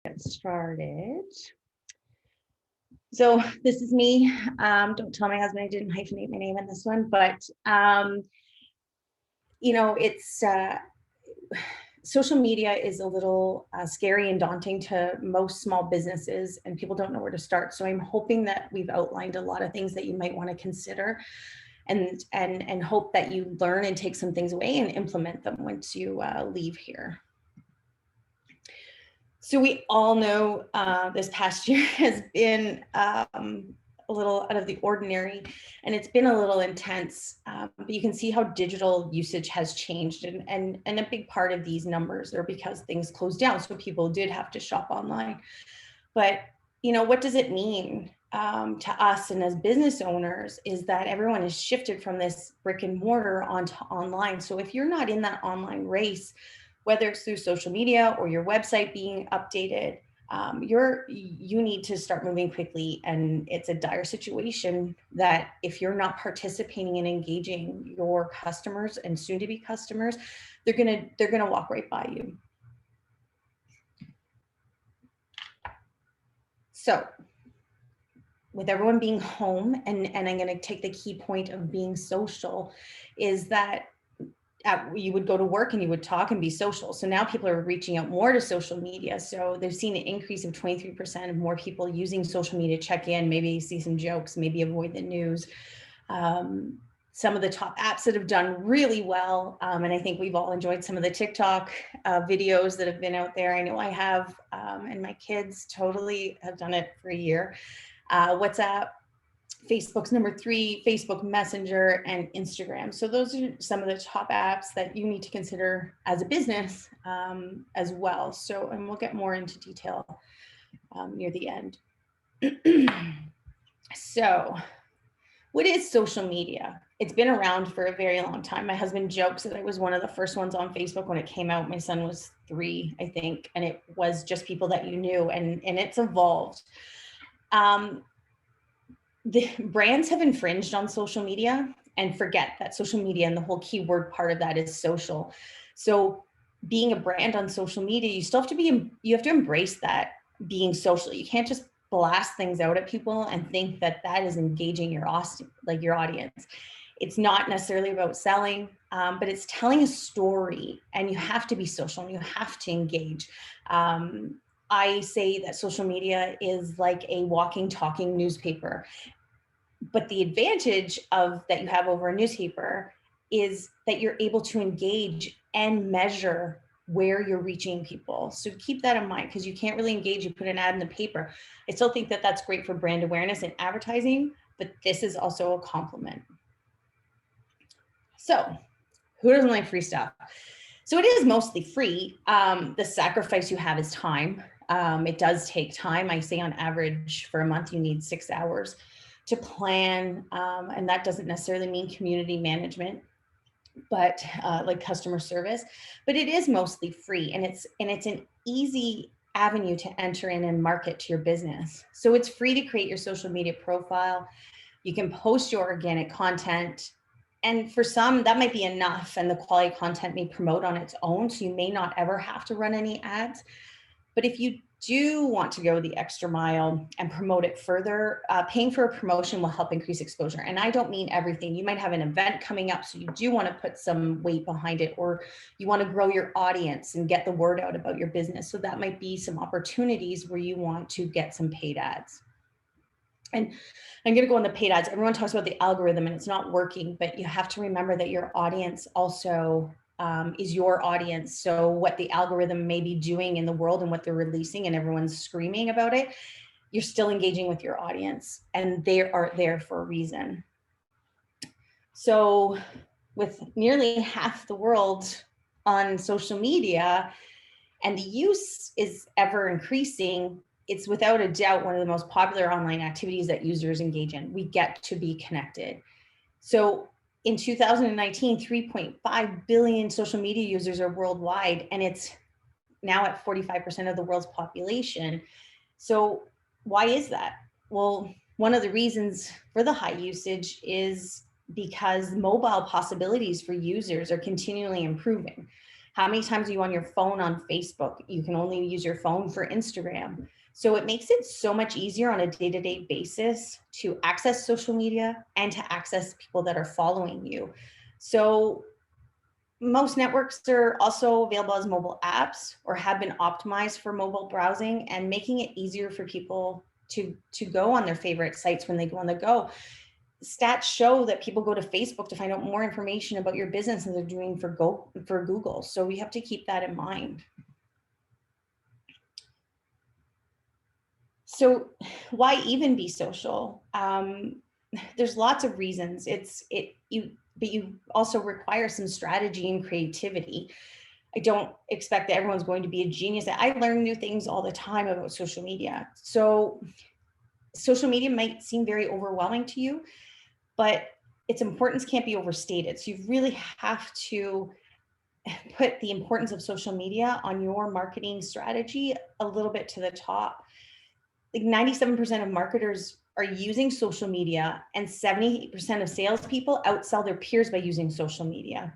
Get started. So this is me. Don't tell my husband I didn't hyphenate my name in this one, but it's social media is a little scary and daunting to most small businesses, and people don't know where to start. So I'm hoping that we've outlined a lot of things that you might want to consider, and hope that you learn and take some things away and implement them once you leave here. So we all know this past year has been a little out of the ordinary, and it's been a little intense, but you can see how digital usage has changed, and a big part of these numbers are because things closed down, so people did have to shop online. But what does it mean to us and as business owners is that everyone has shifted from this brick and mortar onto online. So if you're not in that online race, whether it's through social media or your website being updated, you need to start moving quickly. And it's a dire situation that if you're not participating and engaging your customers and soon to be customers, they're gonna walk right by you. So with everyone being home, and I'm going to take the key point of being social, is that you would go to work and you would talk and be social. So now people are reaching out more to social media. So they've seen an increase of 23% of more people using social media to check in, maybe see some jokes, maybe avoid the news. Some of the top apps that have done really well, and I think we've all enjoyed some of the TikTok videos that have been out there. I know I have, and my kids totally have done it for a year. WhatsApp, Facebook's number 3, Facebook Messenger, and Instagram. So those are some of the top apps that you need to consider as a business as well. So, and we'll get more into detail near the end. So, what is social media? It's been around for a very long time. My husband jokes that I was one of the first ones on Facebook when it came out. My son was 3, I think, and it was just people that you knew, and it's evolved. The brands have infringed on social media and forget that social media and the whole keyword part of that is social. So being a brand on social media, you still have to you have to embrace that being social. You can't just blast things out at people and think that that is engaging your audience. It's not necessarily about selling, but it's telling a story, and you have to be social and you have to engage. I say that social media is like a walking, talking newspaper. But the advantage that you have over a newspaper is that you're able to engage and measure where you're reaching people. So keep that in mind, because you can't really engage. You put an ad in the paper. I still think that that's great for brand awareness and advertising, but this is also a complement. So who doesn't like free stuff? So it is mostly free. The sacrifice you have is time. It does take time. I say on average for a month, you need 6 hours to plan. And that doesn't necessarily mean community management, but like customer service, but it is mostly free, and it's an easy avenue to enter in and market to your business. So it's free to create your social media profile. You can post your organic content, and for some that might be enough, and the quality content may promote on its own, so you may not ever have to run any ads. But if you do want to go the extra mile and promote it further, paying for a promotion will help increase exposure. And I don't mean everything. You might have an event coming up, so you do want to put some weight behind it, or you want to grow your audience and get the word out about your business. So that might be some opportunities where you want to get some paid ads. And I'm going to go on the paid ads. Everyone talks about the algorithm and it's not working, but you have to remember that your audience also is your audience. So what the algorithm may be doing in the world and what they're releasing and everyone's screaming about it, you're still engaging with your audience, and they are there for a reason. So with nearly half the world on social media and the use is ever increasing, it's without a doubt one of the most popular online activities that users engage in. We get to be connected. So in 2019, 3.5 billion social media users are worldwide, and it's now at 45% of the world's population. So why is that? Well, one of the reasons for the high usage is because mobile possibilities for users are continually improving. How many times are you on your phone on Facebook? You can only use your phone for Instagram. So it makes it so much easier on a day-to-day basis to access social media and to access people that are following you. So most networks are also available as mobile apps or have been optimized for mobile browsing, and making it easier for people to go on their favorite sites when they go on the go. Stats show that people go to Facebook to find out more information about your business than they're doing for Google. So we have to keep that in mind. So why even be social? There's lots of reasons. But you also require some strategy and creativity. I don't expect that everyone's going to be a genius. I learn new things all the time about social media. So social media might seem very overwhelming to you, but its importance can't be overstated. So you really have to put the importance of social media on your marketing strategy a little bit to the top. Like 97% of marketers are using social media, and 78% of salespeople outsell their peers by using social media.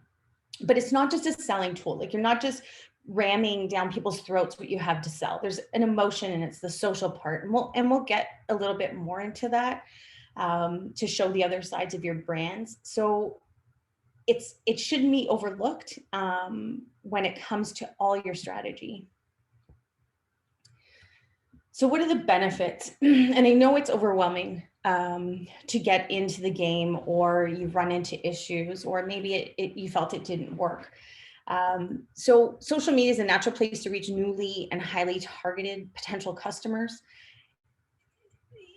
But it's not just a selling tool. Like, you're not just ramming down people's throats what you have to sell. There's an emotion, and it's the social part. And we'll get a little bit more into that to show the other sides of your brands. So it shouldn't be overlooked when it comes to all your strategy. So what are the benefits? And I know it's overwhelming to get into the game, or you've run into issues, or maybe you felt it didn't work. So social media is a natural place to reach newly and highly targeted potential customers.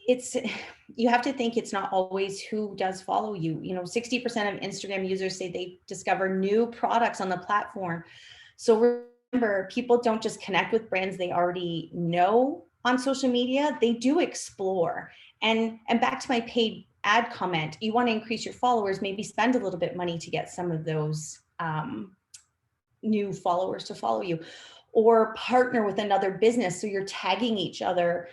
You have to think it's not always who does follow you. 60% of Instagram users say they discover new products on the platform. So remember, people don't just connect with brands they already know on social media, they do explore. And back to my paid ad comment, you want to increase your followers, maybe spend a little bit of money to get some of those new followers to follow you, or partner with another business. So you're tagging each other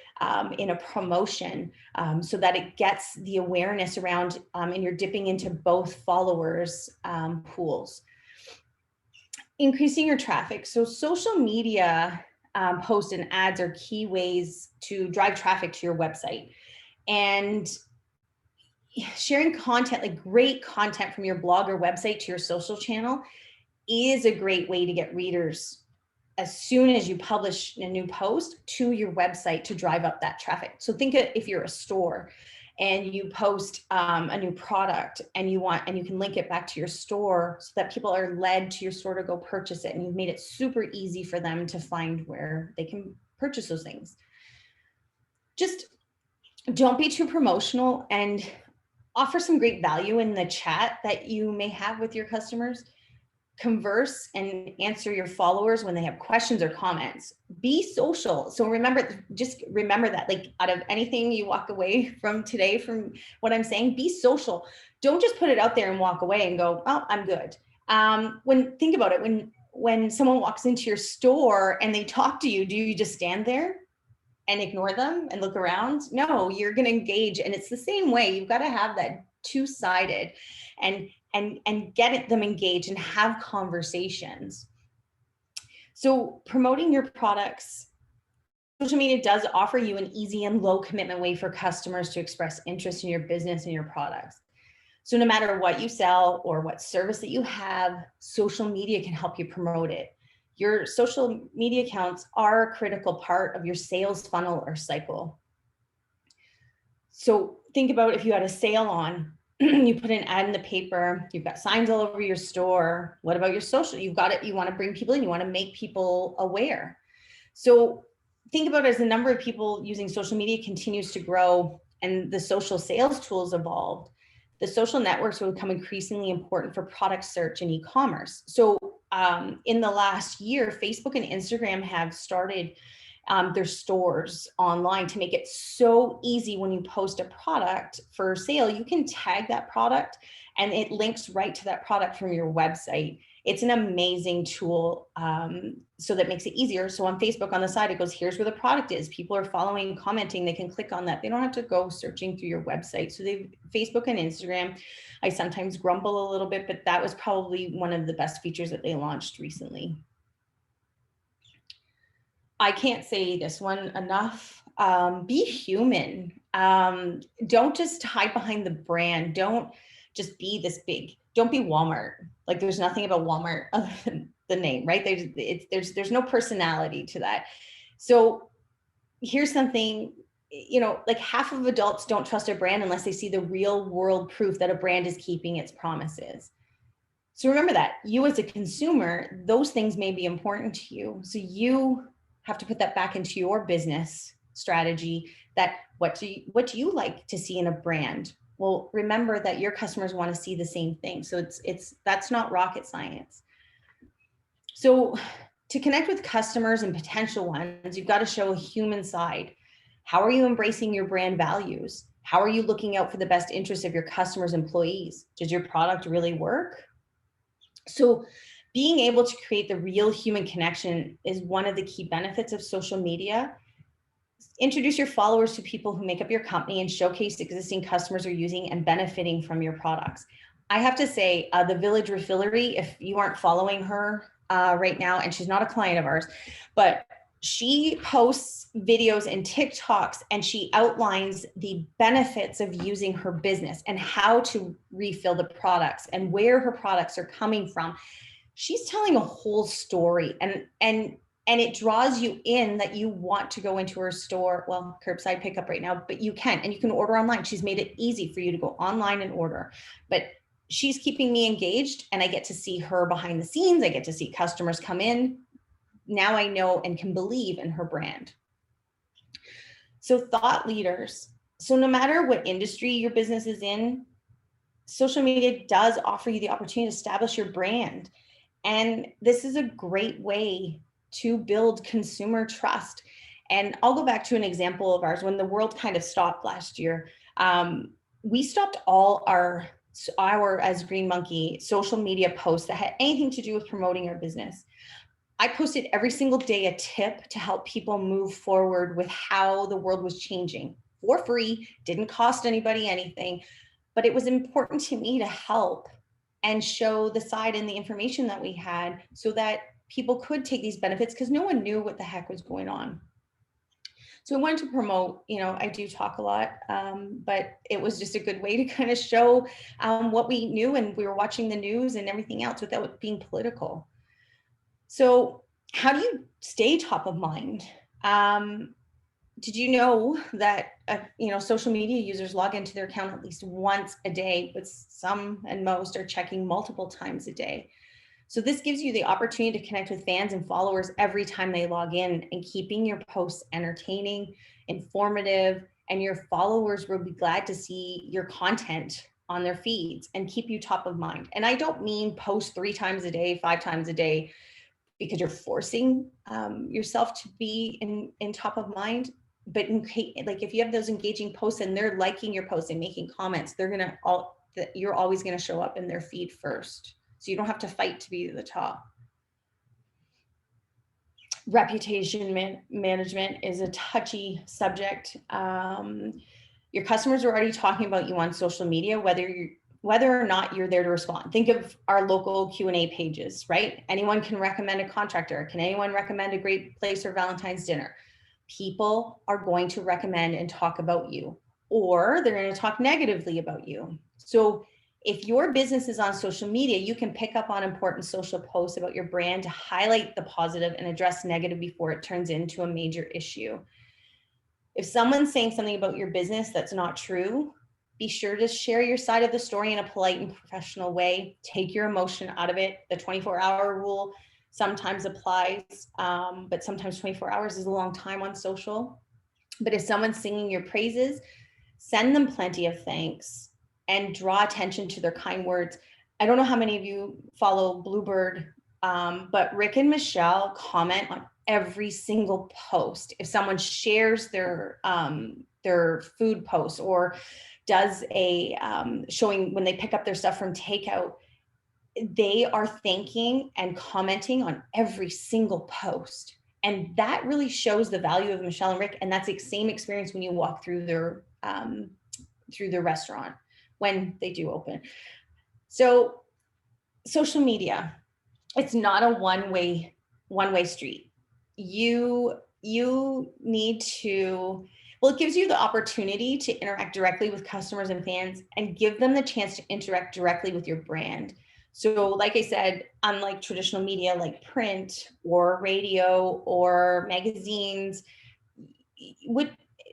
in a promotion so that it gets the awareness around, and you're dipping into both followers pools. Increasing your traffic. So social media posts and ads are key ways to drive traffic to your website. And sharing content, like great content from your blog or website to your social channel, is a great way to get readers as soon as you publish a new post to your website to drive up that traffic. So think of if you're a store and you post a new product, and you can link it back to your store so that people are led to your store to go purchase it, and you've made it super easy for them to find where they can purchase those things. Just don't be too promotional, and offer some great value in the chat that you may have with your customers. Converse and answer your followers when they have questions or comments. Be social. So just remember that, like, out of anything you walk away from today, from what I'm saying, be social. Don't just put it out there and walk away and go, oh, I'm good. Think about it, when someone walks into your store and they talk to you, do you just stand there and ignore them and look around? No, you're going to engage. And it's the same way. You've got to have that two-sided and get them engaged and have conversations. So promoting your products, social media does offer you an easy and low commitment way for customers to express interest in your business and your products. So no matter what you sell or what service that you have, social media can help you promote it. Your social media accounts are a critical part of your sales funnel or cycle. So think about if you had a sale on, you put an ad in the paper, you've got signs all over your store. What about your social? You've got it, you want to bring people in, you want to make people aware. So think about it, as the number of people using social media continues to grow and the social sales tools evolved, the social networks will become increasingly important for product search and e-commerce. So in the last year, Facebook and Instagram have started their stores online to make it so easy. When you post a product for sale, you can tag that product and it links right to that product from your website. It's an amazing tool. So that makes it easier. So on Facebook on the side, it goes, here's where the product is. People are following, commenting, they can click on that. They don't have to go searching through your website. So Facebook and Instagram, I sometimes grumble a little bit, but that was probably one of the best features that they launched recently. I can't say this one enough. Be human. Don't just hide behind the brand. Don't just be this big. Don't be Walmart. Like, there's nothing about Walmart other than the name, right? There's no personality to that. So here's something, like half of adults don't trust a brand unless they see the real world proof that a brand is keeping its promises. So remember that you as a consumer, those things may be important to you. So you have to put that back into your business strategy. That what do you like to see in a brand? Well, remember that your customers want to see the same thing. So that's not rocket science. So to connect with customers and potential ones, you've got to show a human side. How are you embracing your brand values? How are you looking out for the best interests of your customers' employees? Does your product really work? So being able to create the real human connection is one of the key benefits of social media. Introduce your followers to people who make up your company and showcase existing customers are using and benefiting from your products. I have to say, the Village Refillery, if you aren't following her right now, and she's not a client of ours, but she posts videos and TikToks and she outlines the benefits of using her business and how to refill the products and where her products are coming from. She's telling a whole story, and it draws you in that you want to go into her store. Well, curbside pickup right now, but you can, and you can order online. She's made it easy for you to go online and order, but she's keeping me engaged, and I get to see her behind the scenes. I get to see customers come in. Now I know and can believe in her brand. So thought leaders. So no matter what industry your business is in, social media does offer you the opportunity to establish your brand. And this is a great way to build consumer trust. And I'll go back to an example of ours. When the world kind of stopped last year, we stopped all our as Green Monkey social media posts that had anything to do with promoting our business. I posted every single day a tip to help people move forward with how the world was changing for free, didn't cost anybody anything, but it was important to me to help and show the side and the information that we had so that people could take these benefits, because no one knew what the heck was going on. So I wanted to promote, I do talk a lot, but it was just a good way to kind of show what we knew, and we were watching the news and everything else without being political. So how do you stay top of mind? Did you know that, social media users log into their account at least once a day, but some and most are checking multiple times a day. So this gives you the opportunity to connect with fans and followers every time they log in, and keeping your posts entertaining, informative, and your followers will be glad to see your content on their feeds and keep you top of mind. And I don't mean post 3 times a day, 5 times a day, because you're forcing yourself to be in top of mind. But if you have those engaging posts and they're liking your posts and making comments, you're always going to show up in their feed first. So you don't have to fight to be the top. Reputation management is a touchy subject. Your customers are already talking about you on social media, whether or not you're there to respond. Think of our local Q&A pages, right? Anyone can recommend a contractor. Can anyone recommend a great place for Valentine's dinner? People are going to recommend and talk about you, or they're going to talk negatively about you. So if your business is on social media, you can pick up on important social posts about your brand to highlight the positive and address negative before it turns into a major issue. If someone's saying something about your business that's not true, be sure to share your side of the story in a polite and professional way. Take your emotion out of it. The 24-hour rule sometimes applies, but sometimes 24 hours is a long time on social. But if someone's singing your praises, send them plenty of thanks and draw attention to their kind words. I don't know how many of you follow Bluebird, but Rick and Michelle comment on every single post. If someone shares their food post or does a showing when they pick up their stuff from takeout, they are thanking and commenting on every single post. And that really shows the value of Michelle and Rick. And that's the same experience when you walk through their restaurant when they do open. So social media, it's not a one-way street. You need to, well, it gives you the opportunity to interact directly with customers and fans and give them the chance to interact directly with your brand. So like I said, unlike traditional media like print or radio or magazines, what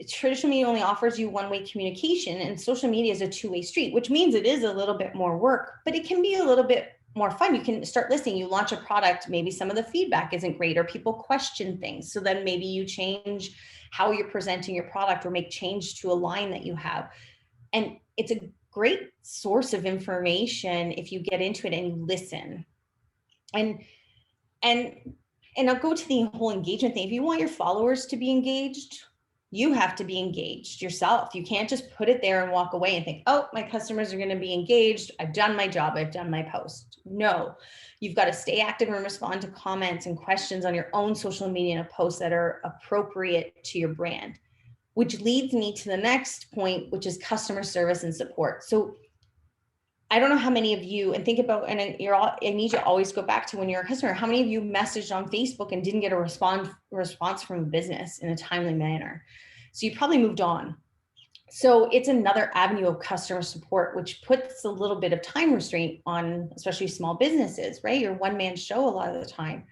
traditional media only offers you one-way communication, and social media is a two-way street, which means it is a little bit more work, but it can be a little bit more fun. You can start listening, you launch a product, maybe some of the feedback isn't great or people question things. So then maybe you change how you're presenting your product or make change to a line that you have. And it's a great source of information if you get into it and you listen. And I'll go to the whole engagement thing. If you want your followers to be engaged, you have to be engaged yourself. You can't just put it there and walk away and think, oh, my customers are going to be engaged. I've done my job. I've done my post. No, you've got to stay active and respond to comments and questions on your own social media and posts that are appropriate to your brand, which leads me to the next point, which is customer service and support. So I don't know how many of you, and think about, and I need you to always go back to when you're a customer, how many of you messaged on Facebook and didn't get a response from a business in a timely manner? So you probably moved on. So it's another avenue of customer support, which puts a little bit of time restraint on, especially small businesses, right? Your one-man show a lot of the time.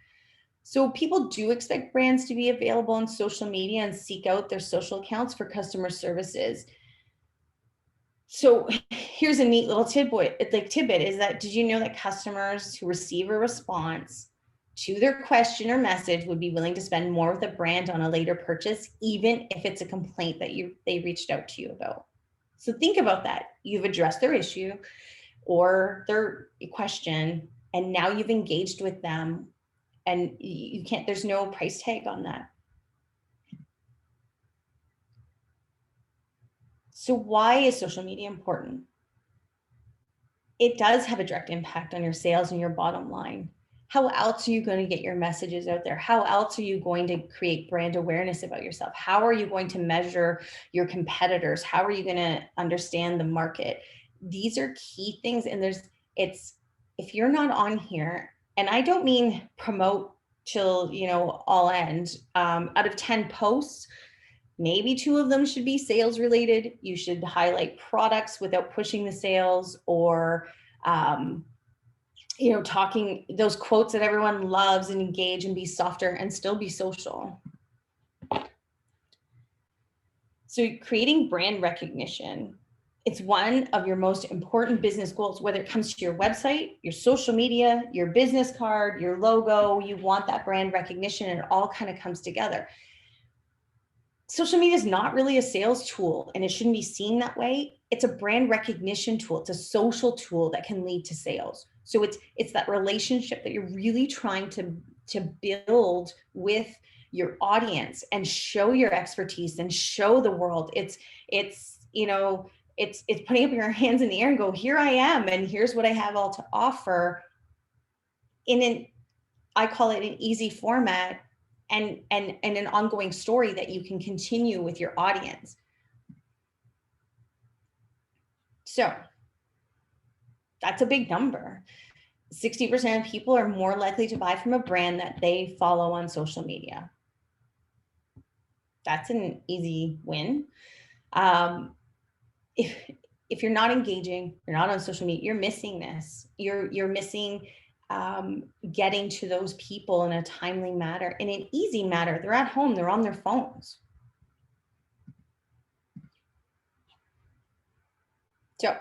So people do expect brands to be available on social media and seek out their social accounts for customer services. So here's a neat little tidbit is that, did you know that customers who receive a response to their question or message would be willing to spend more with a brand on a later purchase, even if it's a complaint that they reached out to you about? So think about that. You've addressed their issue or their question, and now you've engaged with them, and there's no price tag on that. So why is social media important? It does have a direct impact on your sales and your bottom line. How else are you going to get your messages out there? How else are you going to create brand awareness about yourself? How are you going to measure your competitors? How are you going to understand the market? These are key things. And if you're not on here, and I don't mean promote till, all end, out of 10 posts, maybe 2 of them should be sales related. You should highlight products without pushing the sales, or, talking those quotes that everyone loves, and engage and be softer and still be social. So creating brand recognition, it's one of your most important business goals, whether it comes to your website, your social media, your business card, your logo. You want that brand recognition, and it all kind of comes together. Social media is not really a sales tool, and it shouldn't be seen that way. It's a brand recognition tool. It's a social tool that can lead to sales. So it's that relationship that you're really trying to build with your audience and show your expertise and show the world. It's putting up your hands in the air and go, here I am, and here's what I have all to offer I call it an easy format, and an ongoing story that you can continue with your audience. So that's a big number. 60% of people are more likely to buy from a brand that they follow on social media. That's an easy win. If you're not engaging, you're not on social media, you're missing this. You're missing getting to those people in a timely manner, in an easy manner. They're at home, they're on their phones. So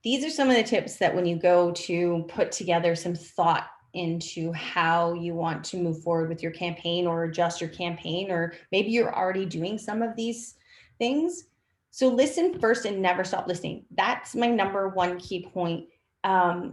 these are some of the tips that when you go to put together some thought into how you want to move forward with your campaign or adjust your campaign, or maybe you're already doing some of these things. So listen first and never stop listening. That's my number one key point.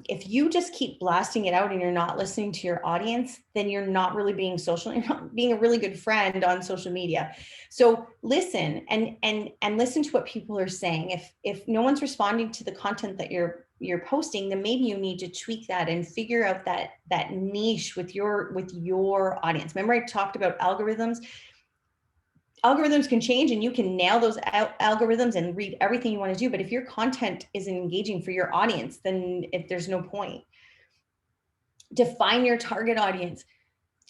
If you just keep blasting it out and you're not listening to your audience, then you're not really being social. You're not being a really good friend on social media. So listen and listen to what people are saying. If no one's responding to the content that you're you're posting, then maybe you need to tweak that and figure out that niche with your audience. Remember, I talked about algorithms. Algorithms can change and you can nail those algorithms and read everything you want to do. But if your content isn't engaging for your audience, then there's no point. Define your target audience.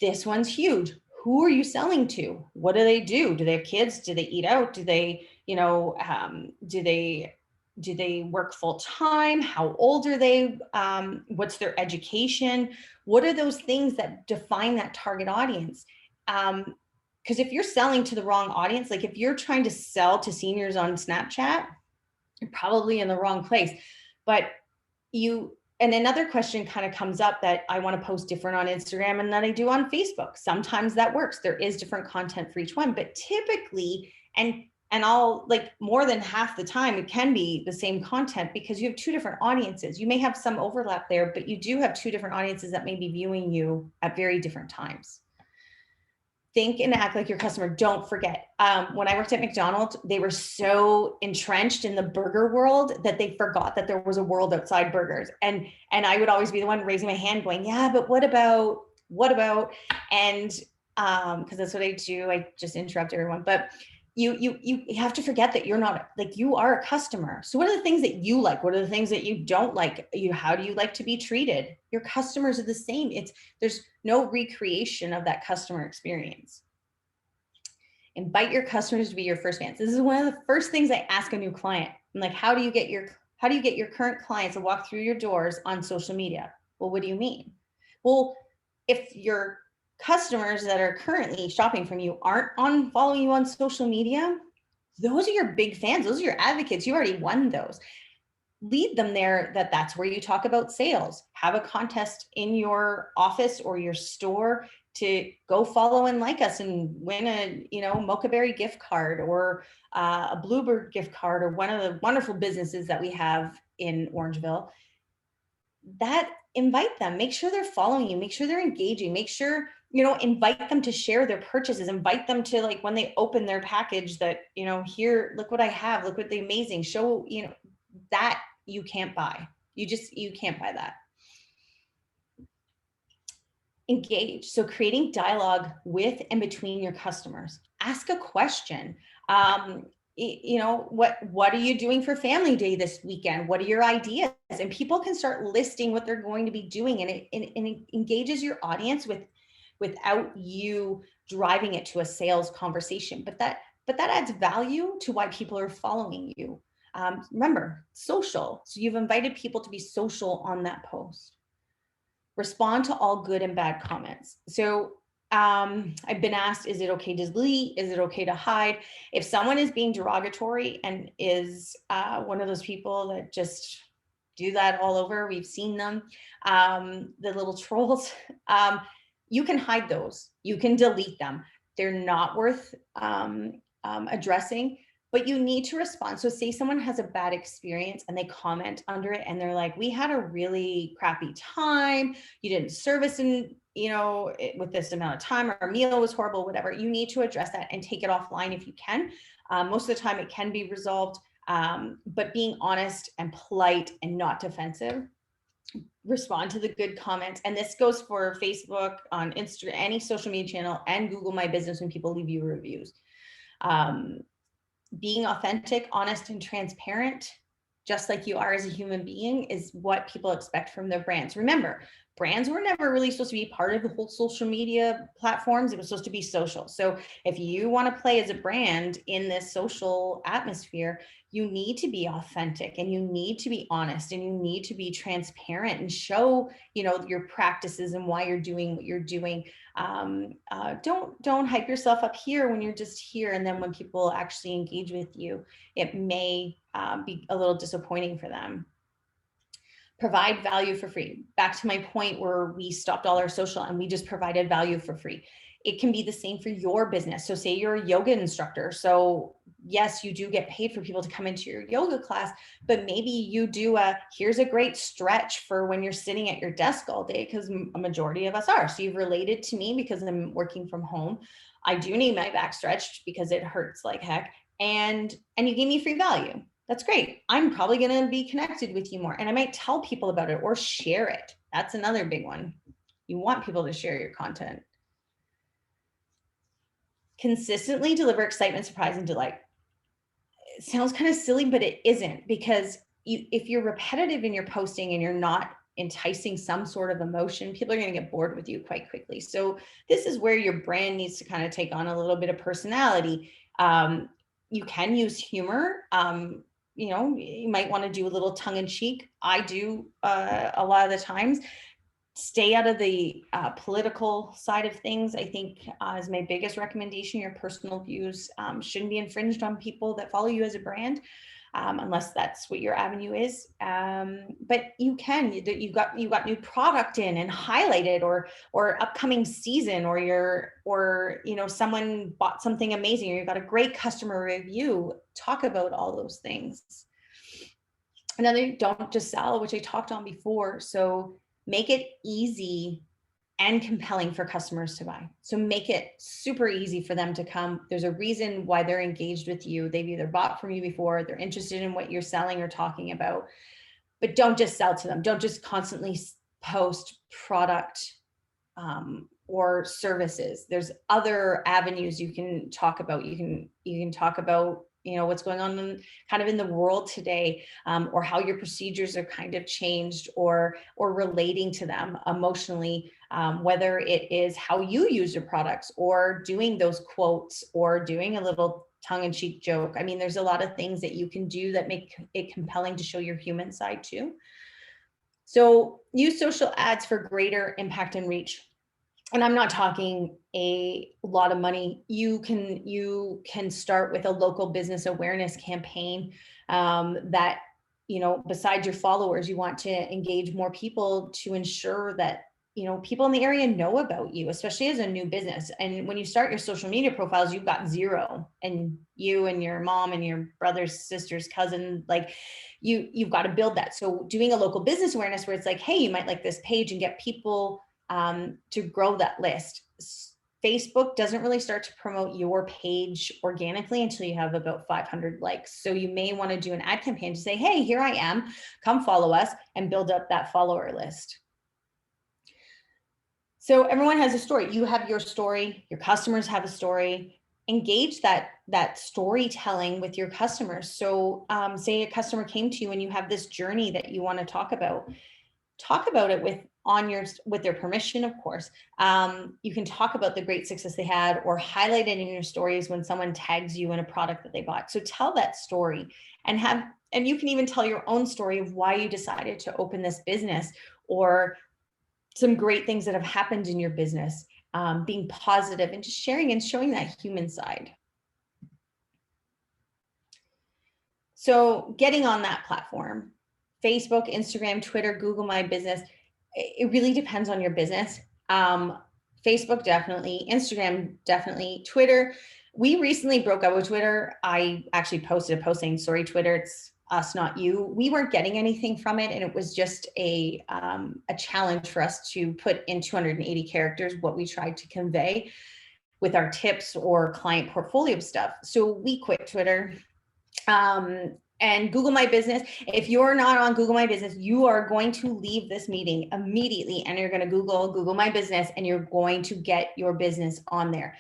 This one's huge. Who are you selling to? What do they do? Do they have kids? Do they eat out? Do they, do they work full time? How old are they? What's their education? What are those things that define that target audience? Because if you're selling to the wrong audience, like if you're trying to sell to seniors on Snapchat, you're probably in the wrong place. But and another question kind of comes up that I want to post different on Instagram and that I do on Facebook. Sometimes that works. There is different content for each one, but typically, and I'll like more than half the time, it can be the same content because you have two different audiences. You may have some overlap there, but you do have two different audiences that may be viewing you at very different times. Think and act like your customer. Don't forget, when I worked at McDonald's, they were so entrenched in the burger world that they forgot that there was a world outside burgers. And I would always be the one raising my hand going, yeah, but what about? And because that's what I do. I just interrupt everyone. But you have to forget that you're not, like, you are a customer. So what are the things that you like? What are the things that you don't like? How do you like to be treated? Your customers are the same. There's no recreation of that customer experience. Invite your customers to be your first fans. This is one of the first things I ask a new client. I'm like, how do you get your current clients to walk through your doors on social media? Well, what do you mean? Well, if your customers that are currently shopping from you aren't following you on social media, those are your big fans. Those are your advocates. You already won those. Lead them there. That's where you talk about sales. Have a contest in your office or your store to go follow and like us and win a Mocha Berry gift card or a Bluebird gift card or one of the wonderful businesses that we have in Orangeville. That invite them. Make sure they're following you. Make sure they're engaging. Make sure invite them to share their purchases. Invite them to, like, when they open their package, that here, look what I have. Look what the amazing show. That you can't buy. You can't buy that. Engage. So creating dialogue with and between your customers. Ask a question. What are you doing for family day this weekend? What are your ideas? And people can start listing what they're going to be doing, and it engages your audience without you driving it to a sales conversation. But that adds value to why people are following you. Remember, social. So you've invited people to be social on that post. Respond to all good and bad comments. So I've been asked, is it okay to delete? Is it okay to hide? If someone is being derogatory and is one of those people that just do that all over, we've seen them, the little trolls, you can hide those. You can delete them. They're not worth addressing, but you need to respond. So say someone has a bad experience and they comment under it and they're like, we had a really crappy time. You didn't service with this amount of time, our meal was horrible, whatever. You need to address that and take it offline if you can. Most of the time it can be resolved, but being honest and polite and not defensive. Respond to the good comments. And this goes for Facebook, on Instagram, any social media channel, and Google My Business when people leave you reviews. Being authentic, honest, and transparent, just like you are as a human being, is what people expect from their brands. Remember, brands were never really supposed to be part of the whole social media platforms. It was supposed to be social. So if you want to play as a brand in this social atmosphere, you need to be authentic and you need to be honest and you need to be transparent and show, your practices and why you're doing what you're doing. Don't hype yourself up here when you're just here. And then when people actually engage with you, it may be a little disappointing for them. Provide value for free. Back to my point where we stopped all our social and we just provided value for free. It can be the same for your business. So say you're a yoga instructor. So yes, you do get paid for people to come into your yoga class, but maybe you do here's a great stretch for when you're sitting at your desk all day, because a majority of us are. So you've related to me because I'm working from home. I do need my back stretched because it hurts like heck. And you gave me free value. That's great. I'm probably going to be connected with you more. And I might tell people about it or share it. That's another big one. You want people to share your content. Consistently deliver excitement, surprise, and delight. It sounds kind of silly, but it isn't, because if you're repetitive in your posting and you're not enticing some sort of emotion, people are going to get bored with you quite quickly. So this is where your brand needs to kind of take on a little bit of personality. You can use humor. You might want to do a little tongue in cheek. I do a lot of the times. Stay out of the political side of things, I think, is my biggest recommendation. Your personal views shouldn't be infringed on people that follow you as a brand, unless that's what your avenue is. But you got new product in and highlight it, or upcoming season, or someone bought something amazing, or you got a great customer review. Talk about all those things. Another, don't just sell, which I talked on before. So make it easy and compelling for customers to buy. So make it super easy for them to come. There's a reason why they're engaged with you. They've either bought from you before, they're interested in what you're selling or talking about. But don't just sell to them. Don't just constantly post product or services. There's other avenues you can talk about. You can talk about what's going on kind of in the world today, or how your procedures are kind of changed, or relating to them emotionally, whether it is how you use your products, or doing those quotes, or doing a little tongue-in-cheek joke. I mean, there's a lot of things that you can do that make it compelling to show your human side too. So use social ads for greater impact and reach. And I'm not talking a lot of money. You can start with a local business awareness campaign that, besides your followers, you want to engage more people to ensure that, people in the area know about you, especially as a new business. And when you start your social media profiles, you've got zero, and you and your mom and your brothers, sisters, cousin, like you've got to build that. So doing a local business awareness where it's like, hey, you might like this page, and get people to grow that list. Facebook doesn't really start to promote your page organically until you have about 500 likes. So you may want to do an ad campaign to say, hey, here I am, come follow us, and build up that follower list. So everyone has a story. You have your story, your customers have a story. Engage that storytelling with your customers. So say a customer came to you and you have this journey that you want to talk about it with their permission, of course. You can talk about the great success they had, or highlight it in your stories when someone tags you in a product that they bought. So tell that story, and you can even tell your own story of why you decided to open this business, or some great things that have happened in your business, being positive and just sharing and showing that human side. So getting on that platform, Facebook, Instagram, Twitter, Google My Business, it really depends on your business. Facebook, definitely. Instagram, definitely. Twitter, we recently broke up with Twitter. I actually posted a post saying, sorry, Twitter, it's us, not you. We weren't getting anything from it. And it was just a challenge for us to put in 280 characters what we tried to convey with our tips or client portfolio stuff. So we quit Twitter. And Google My Business, if you're not on Google My Business, you are going to leave this meeting immediately, and you're going to Google My Business, and you're going to get your business on there.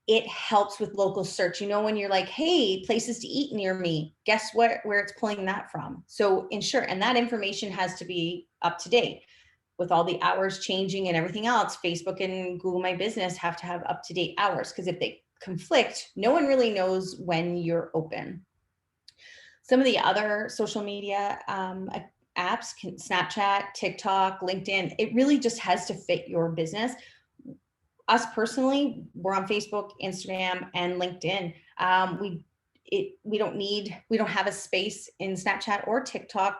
It helps with local search. When you're like, hey, places to eat near me, guess where it's pulling that from? So ensure, and that information has to be up to date. With all the hours changing and everything else, Facebook and Google My Business have to have up to date hours, because if they conflict, no one really knows when you're open. Some of the other social media apps, Snapchat, TikTok, LinkedIn, it really just has to fit your business. Us personally, we're on Facebook, Instagram, and LinkedIn. We don't have a space in Snapchat or TikTok.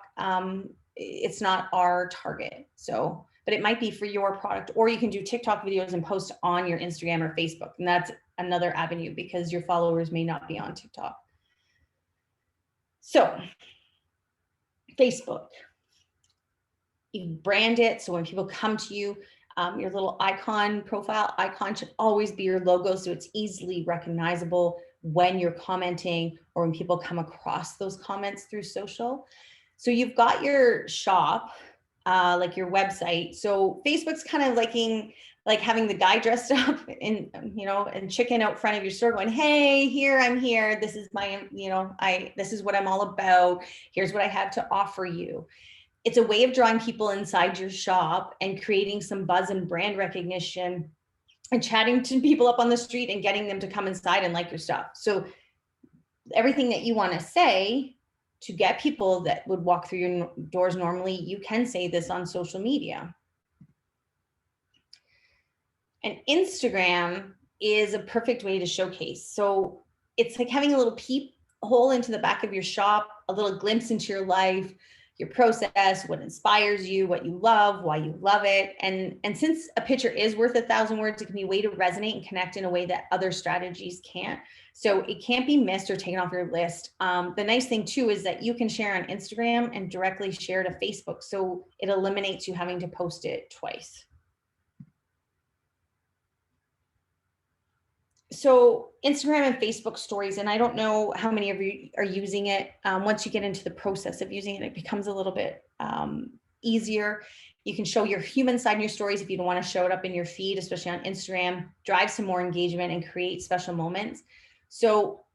It's not our target. So, but it might be for your product, or you can do TikTok videos and post on your Instagram or Facebook. And that's another avenue, because your followers may not be on TikTok. So Facebook, you brand it. So when people come to you, your little profile icon should always be your logo, so it's easily recognizable. when you're commenting or when people come across those comments through social. So you've got your shop, like your website. So Facebook's kind of like having the guy dressed up in, and chicken out front of your store going, hey, I'm here. This is my, this is what I'm all about. Here's what I have to offer you. It's a way of drawing people inside your shop and creating some buzz and brand recognition and chatting to people up on the street and getting them to come inside and like your stuff. So everything that you want to say to get people that would walk through your doors normally, you can say this on social media. And Instagram is a perfect way to showcase. So it's like having a little peep hole into the back of your shop, a little glimpse into your life, your process, what inspires you, what you love, why you love it. And since a picture is worth 1,000 words, it can be a way to resonate and connect in a way that other strategies can't. So it can't be missed or taken off your list. The nice thing too is that you can share on Instagram and directly share to Facebook. So it eliminates you having to post it twice. So Instagram and Facebook stories, and I don't know how many of you are using it. Once you get into the process of using it, it becomes a little bit easier. You can show your human side in your stories if you don't want to show it up in your feed, especially on Instagram, drive some more engagement and create special moments. So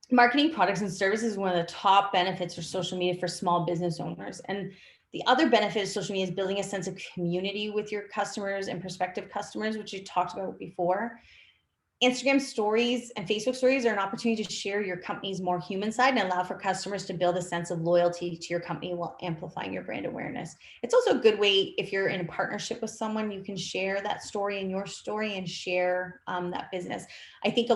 marketing products and services is one of the top benefits for social media for small business owners. And the other benefit of social media is building a sense of community with your customers and prospective customers, which we talked about before. Instagram stories and Facebook stories are an opportunity to share your company's more human side and allow for customers to build a sense of loyalty to your company while amplifying your brand awareness. It's also a good way, if you're in a partnership with someone, you can share that story in your story and share that business. I think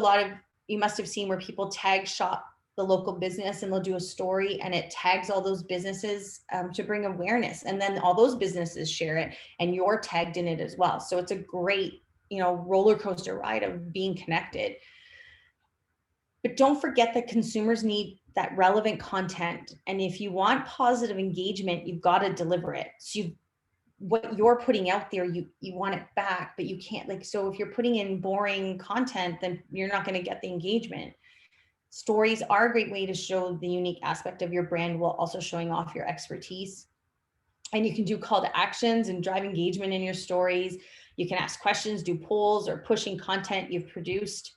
you must have seen where people tag shop the local business and they'll do a story and it tags all those businesses to bring awareness. And then all those businesses share it and you're tagged in it as well. So it's a great roller coaster ride of being connected. But don't forget that consumers need that relevant content. And if you want positive engagement, you've got to deliver it. So what you're putting out there, you want it back, but you can't so if you're putting in boring content, then you're not going to get the engagement. Stories are a great way to show the unique aspect of your brand while also showing off your expertise. And you can do call to actions and drive engagement in your stories. You can ask questions, do polls, or pushing content you've produced.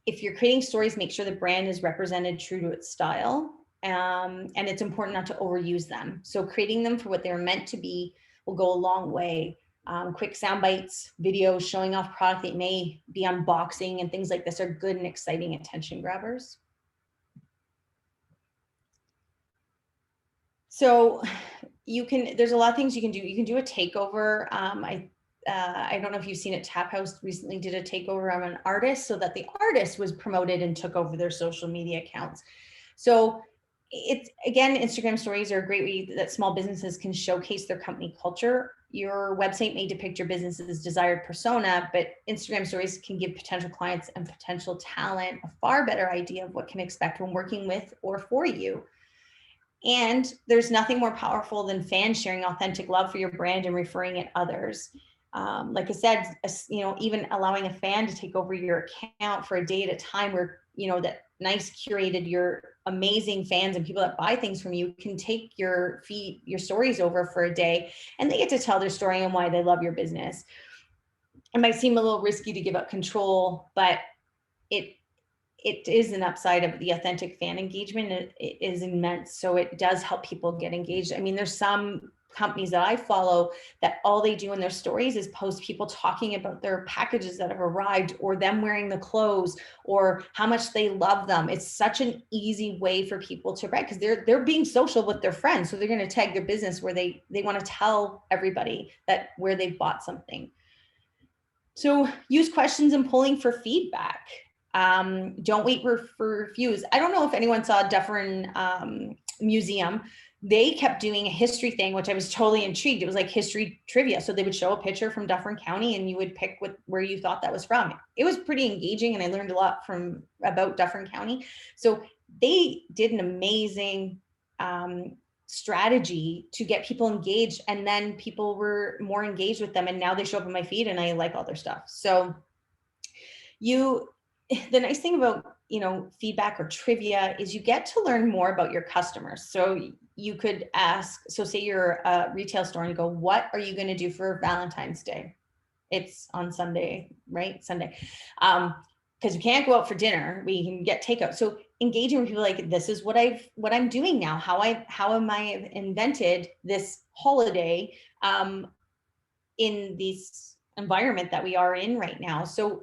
If you're creating stories, make sure the brand is represented true to its style. And it's important not to overuse them. So creating them for what they're meant to be will go a long way. Quick sound bites, videos showing off product that may be unboxing and things like this are good and exciting attention grabbers. So there's a lot of things you can do. You can do a takeover. I don't know if you've seen it. Tap House recently did a takeover of an artist so that the artist was promoted and took over their social media accounts. So Instagram stories are a great way that small businesses can showcase their company culture. Your website may depict your business's desired persona, but Instagram stories can give potential clients and potential talent a far better idea of what can expect when working with or for you. And there's nothing more powerful than fans sharing authentic love for your brand and referring it others. Like I said, even allowing a fan to take over your account for a day at a time where, that nice curated, your amazing fans and people that buy things from you can take your stories over for a day and they get to tell their story and why they love your business. It might seem a little risky to give up control, but it is an upside of the authentic fan engagement. It is immense. So it does help people get engaged. I mean, there's some companies that I follow that all they do in their stories is post people talking about their packages that have arrived or them wearing the clothes or how much they love them. It's such an easy way for people to brag because they're being social with their friends. So they're going to tag their business where they want to tell everybody that where they've bought something. So use questions and polling for feedback. Don't wait for reviews. I don't know if anyone saw Dufferin Museum. They kept doing a history thing, which I was totally intrigued. It was like history trivia. So they would show a picture from Dufferin County and you would pick where you thought that was from. It was pretty engaging and I learned a lot about Dufferin County. So they did an amazing strategy to get people engaged, and then people were more engaged with them and now they show up on my feed and I like all their stuff. So the nice thing about feedback or trivia is you get to learn more about your customers. So you could ask, so say you're a retail store and you go, what are you going to do for Valentine's Day? It's on Sunday, right? Sunday. Because we can't go out for dinner, we can get takeout. So engaging with people like, this is what I'm doing now. How am I invented this holiday in this environment that we are in right now. So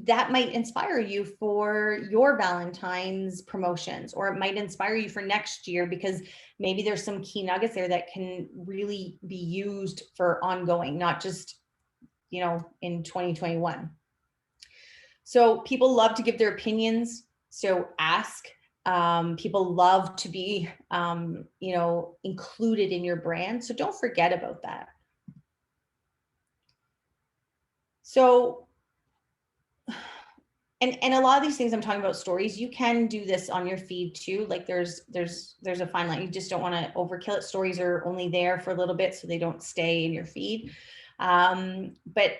that might inspire you for your Valentine's promotions, or it might inspire you for next year because maybe there's some key nuggets there that can really be used for ongoing, not just, in 2021. So people love to give their opinions. So ask. People love to be, included in your brand. So don't forget about that. So, and a lot of these things I'm talking about stories, you can do this on your feed too. Like there's a fine line. You just don't want to overkill it. Stories are only there for a little bit, so they don't stay in your feed. But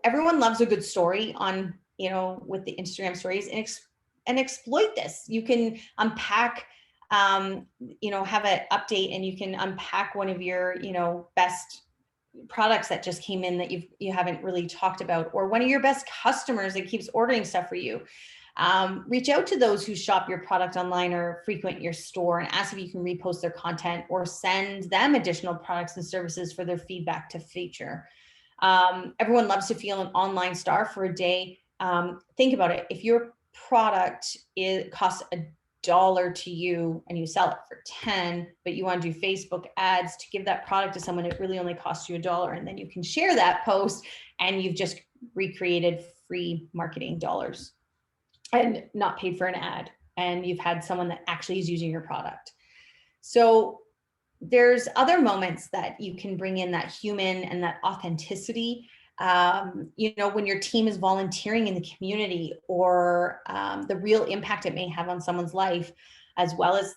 everyone loves a good story on, with the Instagram stories, and exploit this. You can unpack, have an update, and you can unpack one of your, best products that just came in that you haven't really talked about, or one of your best customers that keeps ordering stuff for you. Reach out to those who shop your product online or frequent your store and ask if you can repost their content or send them additional products and services for their feedback to feature. Everyone loves to feel an online star for a day. Think about it. If your product costs $1 to you and you sell it for 10, but you want to do Facebook ads to give that product to someone, it really only costs you $1. And then you can share that post and you've just recreated free marketing dollars and not paid for an ad. And you've had someone that actually is using your product. So there's other moments that you can bring in that human and that authenticity. When your team is volunteering in the community, or the real impact it may have on someone's life, as well as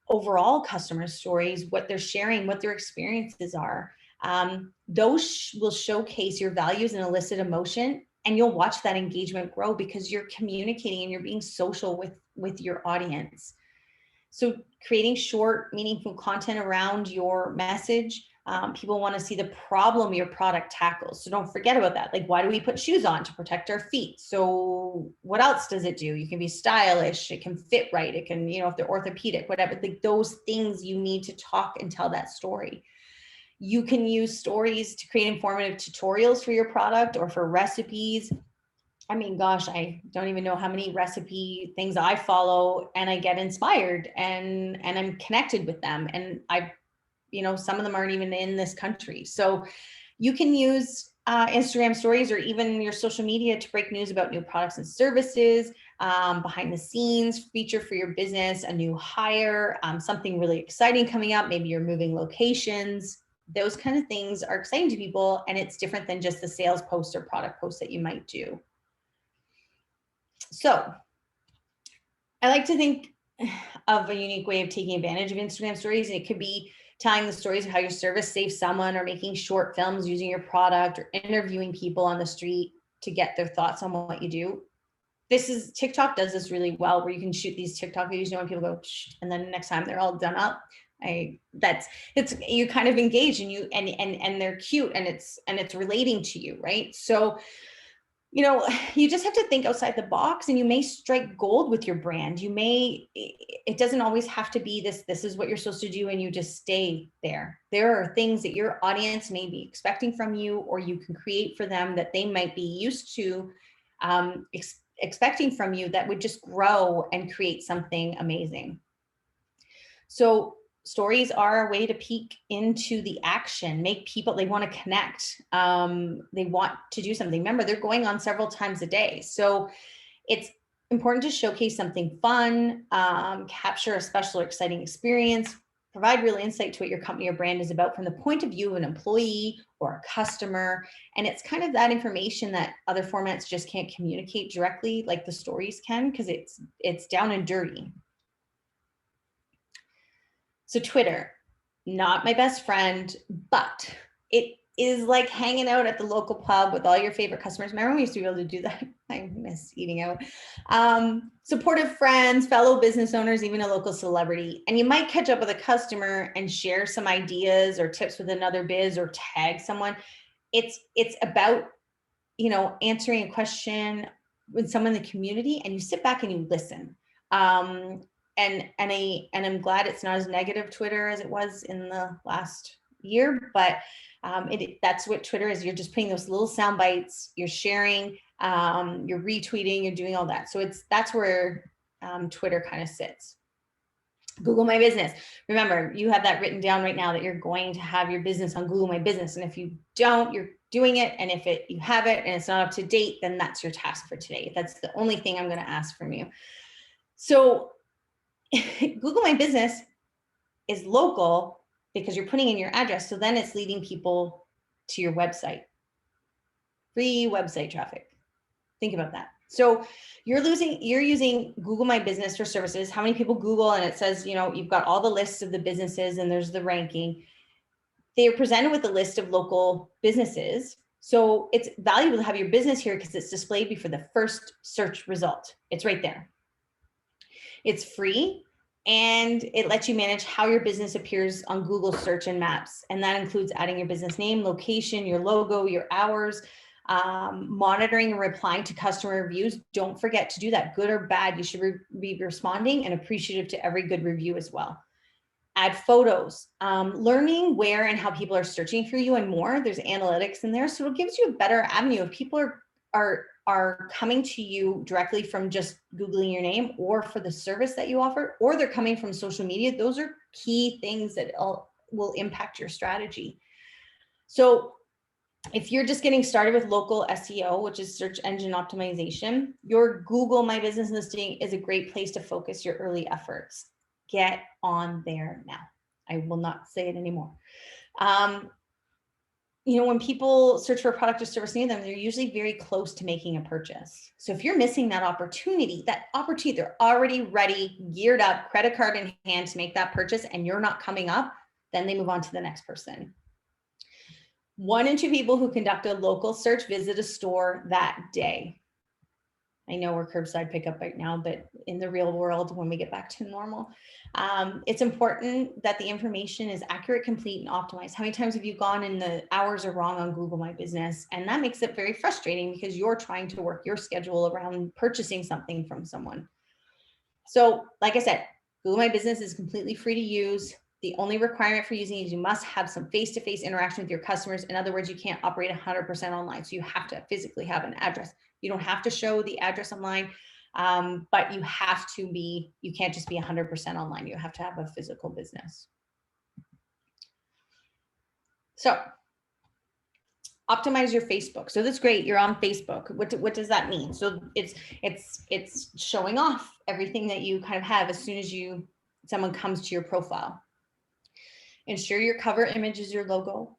overall customer stories, what they're sharing, what their experiences are. Those will showcase your values and elicit emotion, and you'll watch that engagement grow because you're communicating and you're being social with your audience. So creating short, meaningful content around your message. People want to see the problem your product tackles. So don't forget about that. Like, why do we put shoes on? To protect our feet. So what else does it do? You can be stylish. It can fit right. It can, if they're orthopedic, whatever, like those things you need to talk and tell that story. You can use stories to create informative tutorials for your product or for recipes. I mean, gosh, I don't even know how many recipe things I follow, and I get inspired and I'm connected with them. And some of them aren't even in this country. So you can use Instagram stories or even your social media to break news about new products and services, behind the scenes feature for your business, a new hire, something really exciting coming up. Maybe you're moving locations. Those kind of things are exciting to people, and it's different than just the sales post or product post that you might do. So I like to think of a unique way of taking advantage of Instagram stories. It could be telling the stories of how your service saves someone, or making short films using your product, or interviewing people on the street to get their thoughts on what you do. TikTok does this really well, where you can shoot these TikTok videos, when people go, shh, and then next time they're all done up. You kind of engage, and they're cute, and it's relating to you, right? So you just have to think outside the box, and you may strike gold with your brand. It doesn't always have to be this is what you're supposed to do and you just stay there. There are things that your audience may be expecting from you, or you can create for them that they might be used to expecting from you, that would just grow and create something amazing. So stories are a way to peek into the action, make people, they want to connect. They want to do something. Remember, they're going on several times a day. So it's important to showcase something fun, capture a special or exciting experience, provide real insight to what your company or brand is about from the point of view of an employee or a customer. And it's kind of that information that other formats just can't communicate directly like the stories can, because it's down and dirty. So Twitter, not my best friend, but it is like hanging out at the local pub with all your favorite customers. Remember when we used to be able to do that? I miss eating out. Supportive friends, fellow business owners, even a local celebrity. And you might catch up with a customer and share some ideas or tips with another biz or tag someone. It's about, answering a question with someone in the community, and you sit back and you listen. And I'm glad it's not as negative Twitter as it was in the last year, but that's what Twitter is. You're just putting those little sound bites, you're sharing, you're retweeting, you're doing all that. So that's where Twitter kind of sits. Google My Business. Remember, you have that written down right now that you're going to have your business on Google My Business. And if you don't, you're doing it. And if you have it and it's not up to date, then that's your task for today. That's the only thing I'm going to ask from you. So Google My Business is local because you're putting in your address. So then it's leading people to your website. Free website traffic. Think about that. So you're using Google My Business for services. How many people Google and it says, you've got all the lists of the businesses and there's the ranking. They are presented with a list of local businesses. So it's valuable to have your business here because it's displayed before the first search result. It's right there. It's free and it lets you manage how your business appears on Google search and maps. And that includes adding your business name, location, your logo, your hours, monitoring and replying to customer reviews. Don't forget to do that, good or bad. You should be responding and appreciative to every good review as well. Add photos, learning where and how people are searching for you and more. There's analytics in there. So it gives you a better avenue if people are coming to you directly from just Googling your name or for the service that you offer, or they're coming from social media. Those are key things that will impact your strategy. So if you're just getting started with local SEO, which is search engine optimization, your Google My Business listing is a great place to focus your early efforts. Get on there now. I will not say it anymore. When people search for a product or service near them, they're usually very close to making a purchase. So if you're missing that opportunity, they're already ready, geared up, credit card in hand to make that purchase, and you're not coming up, then they move on to the next person. 1 in 2 people who conduct a local search visit a store that day. I know we're curbside pickup right now, but in the real world, when we get back to normal, it's important that the information is accurate, complete, and optimized. How many times have you gone and the hours are wrong on Google My Business? And that makes it very frustrating because you're trying to work your schedule around purchasing something from someone. So like I said, Google My Business is completely free to use. The only requirement for using it is you must have some face-to-face interaction with your customers. In other words, you can't operate 100% online. So you have to physically have an address. You don't have to show the address online, but you can't just be 100% online. You have to have a physical business. So optimize your Facebook. So that's great. You're on Facebook. What does that mean? So it's showing off everything that you kind of have as soon as someone comes to your profile. Ensure your cover image is your logo.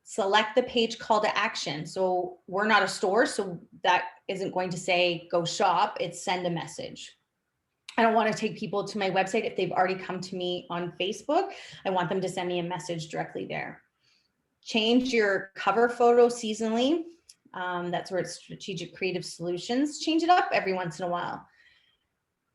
Select the page call to action. So we're not a store, so that isn't going to say go shop, it's send a message. I don't want to take people to my website if they've already come to me on Facebook. I want them to send me a message directly there. Change your cover photo seasonally. That's where it's strategic creative solutions. Change it up every once in a while.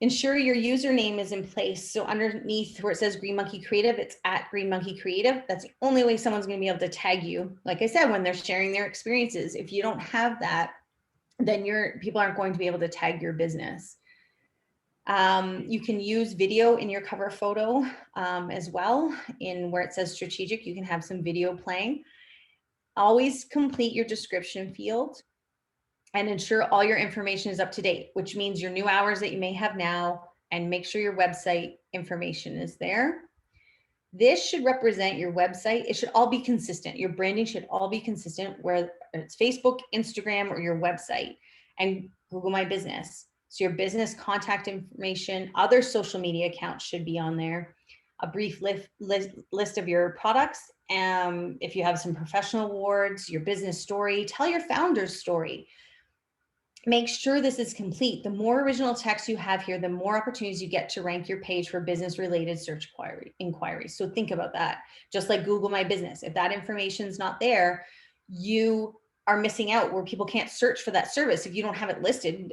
Ensure your username is in place. So underneath where it says Green Monkey Creative, it's at Green Monkey Creative. That's the only way someone's going to be able to tag you. Like I said, when they're sharing their experiences, if you don't have that, then people aren't going to be able to tag your business. You can use video in your cover photo as well. In where it says strategic, you can have some video playing. Always complete your description field. And ensure all your information is up to date, which means your new hours that you may have now, and make sure your website information is there. This should represent your website. It should all be consistent. Your branding should all be consistent, whether it's Facebook, Instagram, or your website, and Google My Business. So your business contact information, other social media accounts should be on there. A brief list of your products. If you have some professional awards, your business story, tell your founder's story. Make sure this is complete. The more original text you have here, the more opportunities you get to rank your page for business-related search inquiries. So think about that. Just like Google My Business, if that information is not there, you are missing out, where people can't search for that service if you don't have it listed.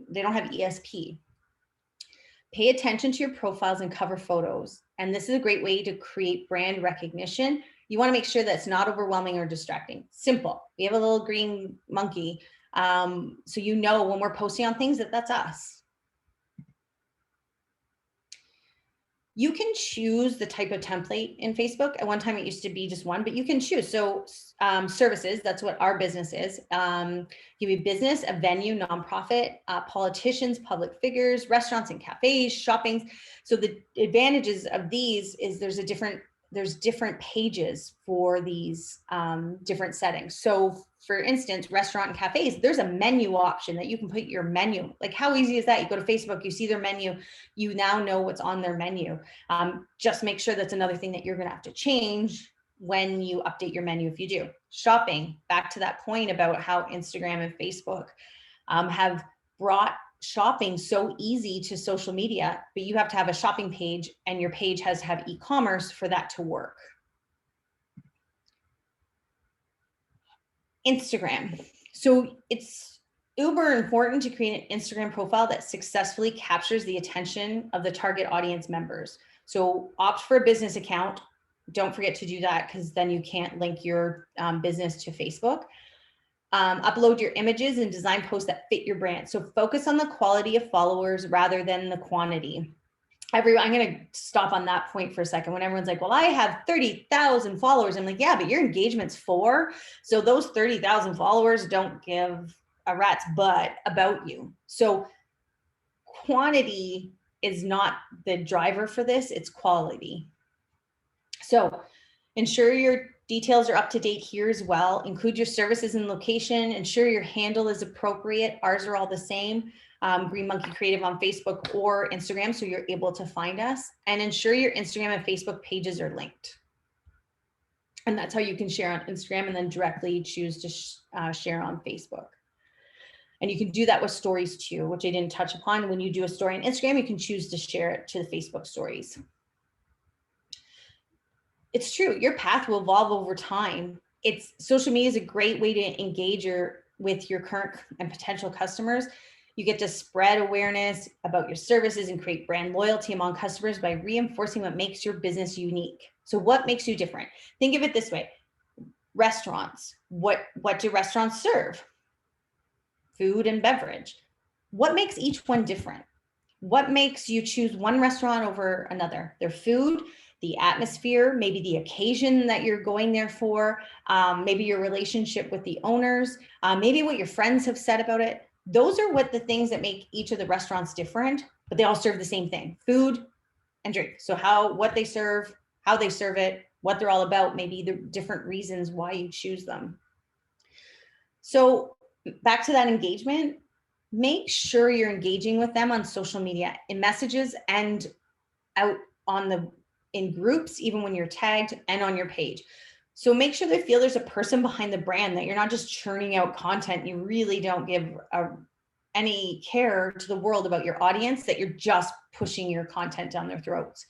They don't have ESP. Pay attention to your profiles and cover photos. And this is a great way to create brand recognition. You want to make sure that it's not overwhelming or distracting. Simple. We have a little green monkey. So you know when we're posting on things that's us. You can choose the type of template in Facebook. At one time it used to be just one, but you can choose. So services, that's what our business is. Give you business, a venue, nonprofit, politicians, public figures, restaurants and cafes, shopping. So the advantages of these is there's different pages for these different settings. So for instance, restaurant and cafes, there's a menu option that you can put your menu. Like, how easy is that? You go to Facebook, you see their menu, you now know what's on their menu. Just make sure that's another thing that you're gonna have to change when you update your menu if you do. Shopping, back to that point about how Instagram and Facebook have brought shopping so easy to social media, but you have to have a shopping page, and your page has to have e-commerce for that to work. Instagram. So it's uber important to create an Instagram profile that successfully captures the attention of the target audience members. So opt for a business account. Don't forget to do that, because then you can't link your business to Facebook. Upload your images and design posts that fit your brand. So focus on the quality of followers rather than the quantity. I'm going to stop on that point for a second. When everyone's like, well, I have 30,000 followers. I'm like, yeah, but your engagement's 4. So those 30,000 followers don't give a rat's butt about you. So quantity is not the driver for this, it's quality. So ensure your details are up to date here as well. Include your services and location. Ensure your handle is appropriate. Ours are all the same. Green Monkey Creative on Facebook or Instagram, so you're able to find us. And ensure your Instagram and Facebook pages are linked. And that's how you can share on Instagram and then directly choose to share on Facebook. And you can do that with stories too, which I didn't touch upon. When you do a story on Instagram, you can choose to share it to the Facebook stories. It's true, your path will evolve over time. Social media is a great way to engage with your current and potential customers. You get to spread awareness about your services and create brand loyalty among customers by reinforcing what makes your business unique. So what makes you different? Think of it this way. Restaurants, what do restaurants serve? Food and beverage. What makes each one different? What makes you choose one restaurant over another? Their food, the atmosphere, maybe the occasion that you're going there for, maybe your relationship with the owners, maybe what your friends have said about it. Those are what the things that make each of the restaurants different, but they all serve the same thing, food and drink. So what they serve, how they serve it, what they're all about, maybe the different reasons why you choose them. So back to that engagement, make sure you're engaging with them on social media, in messages and out in groups, even when you're tagged, and on your page. So make sure they feel there's a person behind the brand, that you're not just churning out content. You really don't give any care to the world about your audience, that you're just pushing your content down their throats.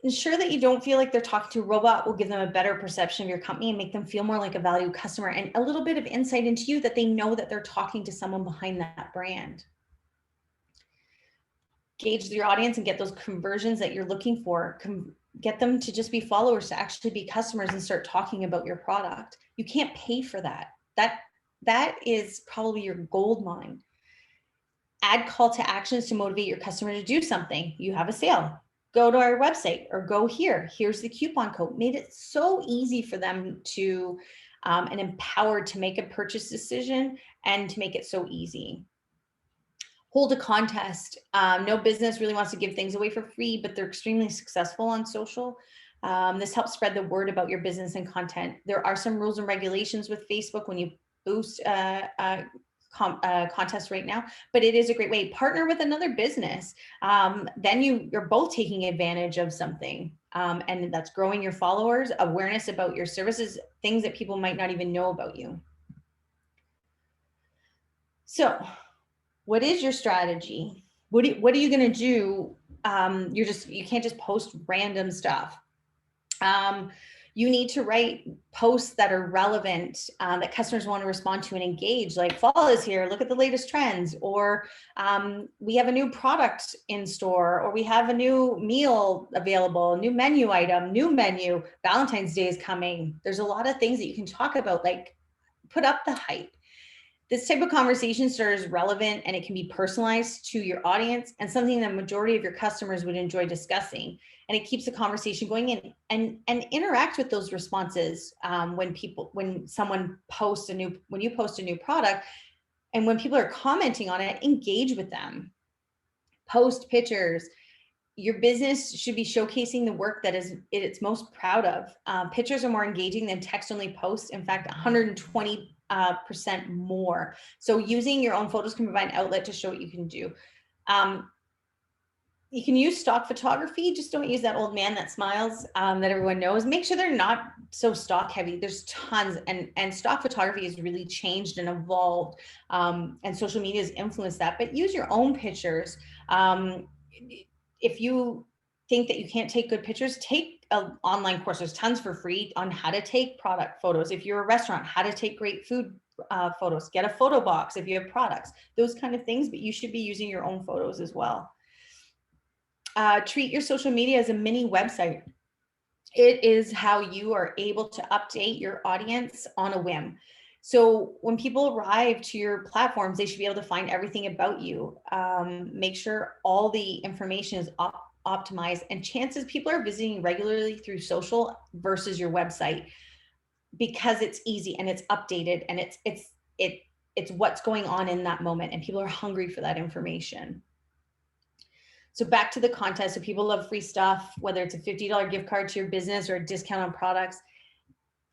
Ensure that you don't feel like they're talking to a robot. Will give them a better perception of your company and make them feel more like a valued customer, and a little bit of insight into you, that they know that they're talking to someone behind that brand. Gauge your audience and get those conversions that you're looking for. Get them to just be followers, to actually be customers and start talking about your product. You can't pay for that. That is probably your gold mine. Add call to actions to motivate your customer to do something. You have a sale. Go to our website, or go here. Here's the coupon code. Made it so easy for them to and empowered to make a purchase decision, and to make it so easy. Hold a contest. No business really wants to give things away for free, but they're extremely successful on social. This helps spread the word about your business and content. There are some rules and regulations with Facebook when you boost contest right now, but it is a great way. Partner with another business. Then you're both taking advantage of something, and that's growing your followers, awareness about your services, things that people might not even know about you. So what is your strategy? What are you going to do? You can't just post random stuff. You need to write posts that are relevant, that customers want to respond to and engage, like fall is here, look at the latest trends, or we have a new product in store, or we have a new meal available, new menu item, new menu, Valentine's Day is coming. There's a lot of things that you can talk about, like put up the hype. This type of conversation starter is relevant and it can be personalized to your audience and something that majority of your customers would enjoy discussing. And it keeps the conversation going in, and interact with those responses when you post a new product, and when people are commenting on it, engage with them. Post pictures. Your business should be showcasing the work that it's most proud of. Pictures are more engaging than text-only posts. In fact, 120% more. So using your own photos can provide an outlet to show what you can do. You can use stock photography. Just don't use that old man that smiles that everyone knows. Make sure they're not so stock heavy. There's tons, and stock photography has really changed and evolved, and social media has influenced that. But use your own pictures. If you think that you can't take good pictures, take an online course. There's tons for free on how to take product photos. If you're a restaurant, how to take great food photos. Get a photo box if you have products, those kind of things, but you should be using your own photos as well. Treat your social media as a mini website. It is how you are able to update your audience on a whim. So when people arrive to your platforms, they should be able to find everything about you. Make sure all the information is optimized, and chances people are visiting regularly through social versus your website, because it's easy and it's updated and it's what's going on in that moment, and people are hungry for that information. So back to the content. So people love free stuff, whether it's a $50 gift card to your business or a discount on products.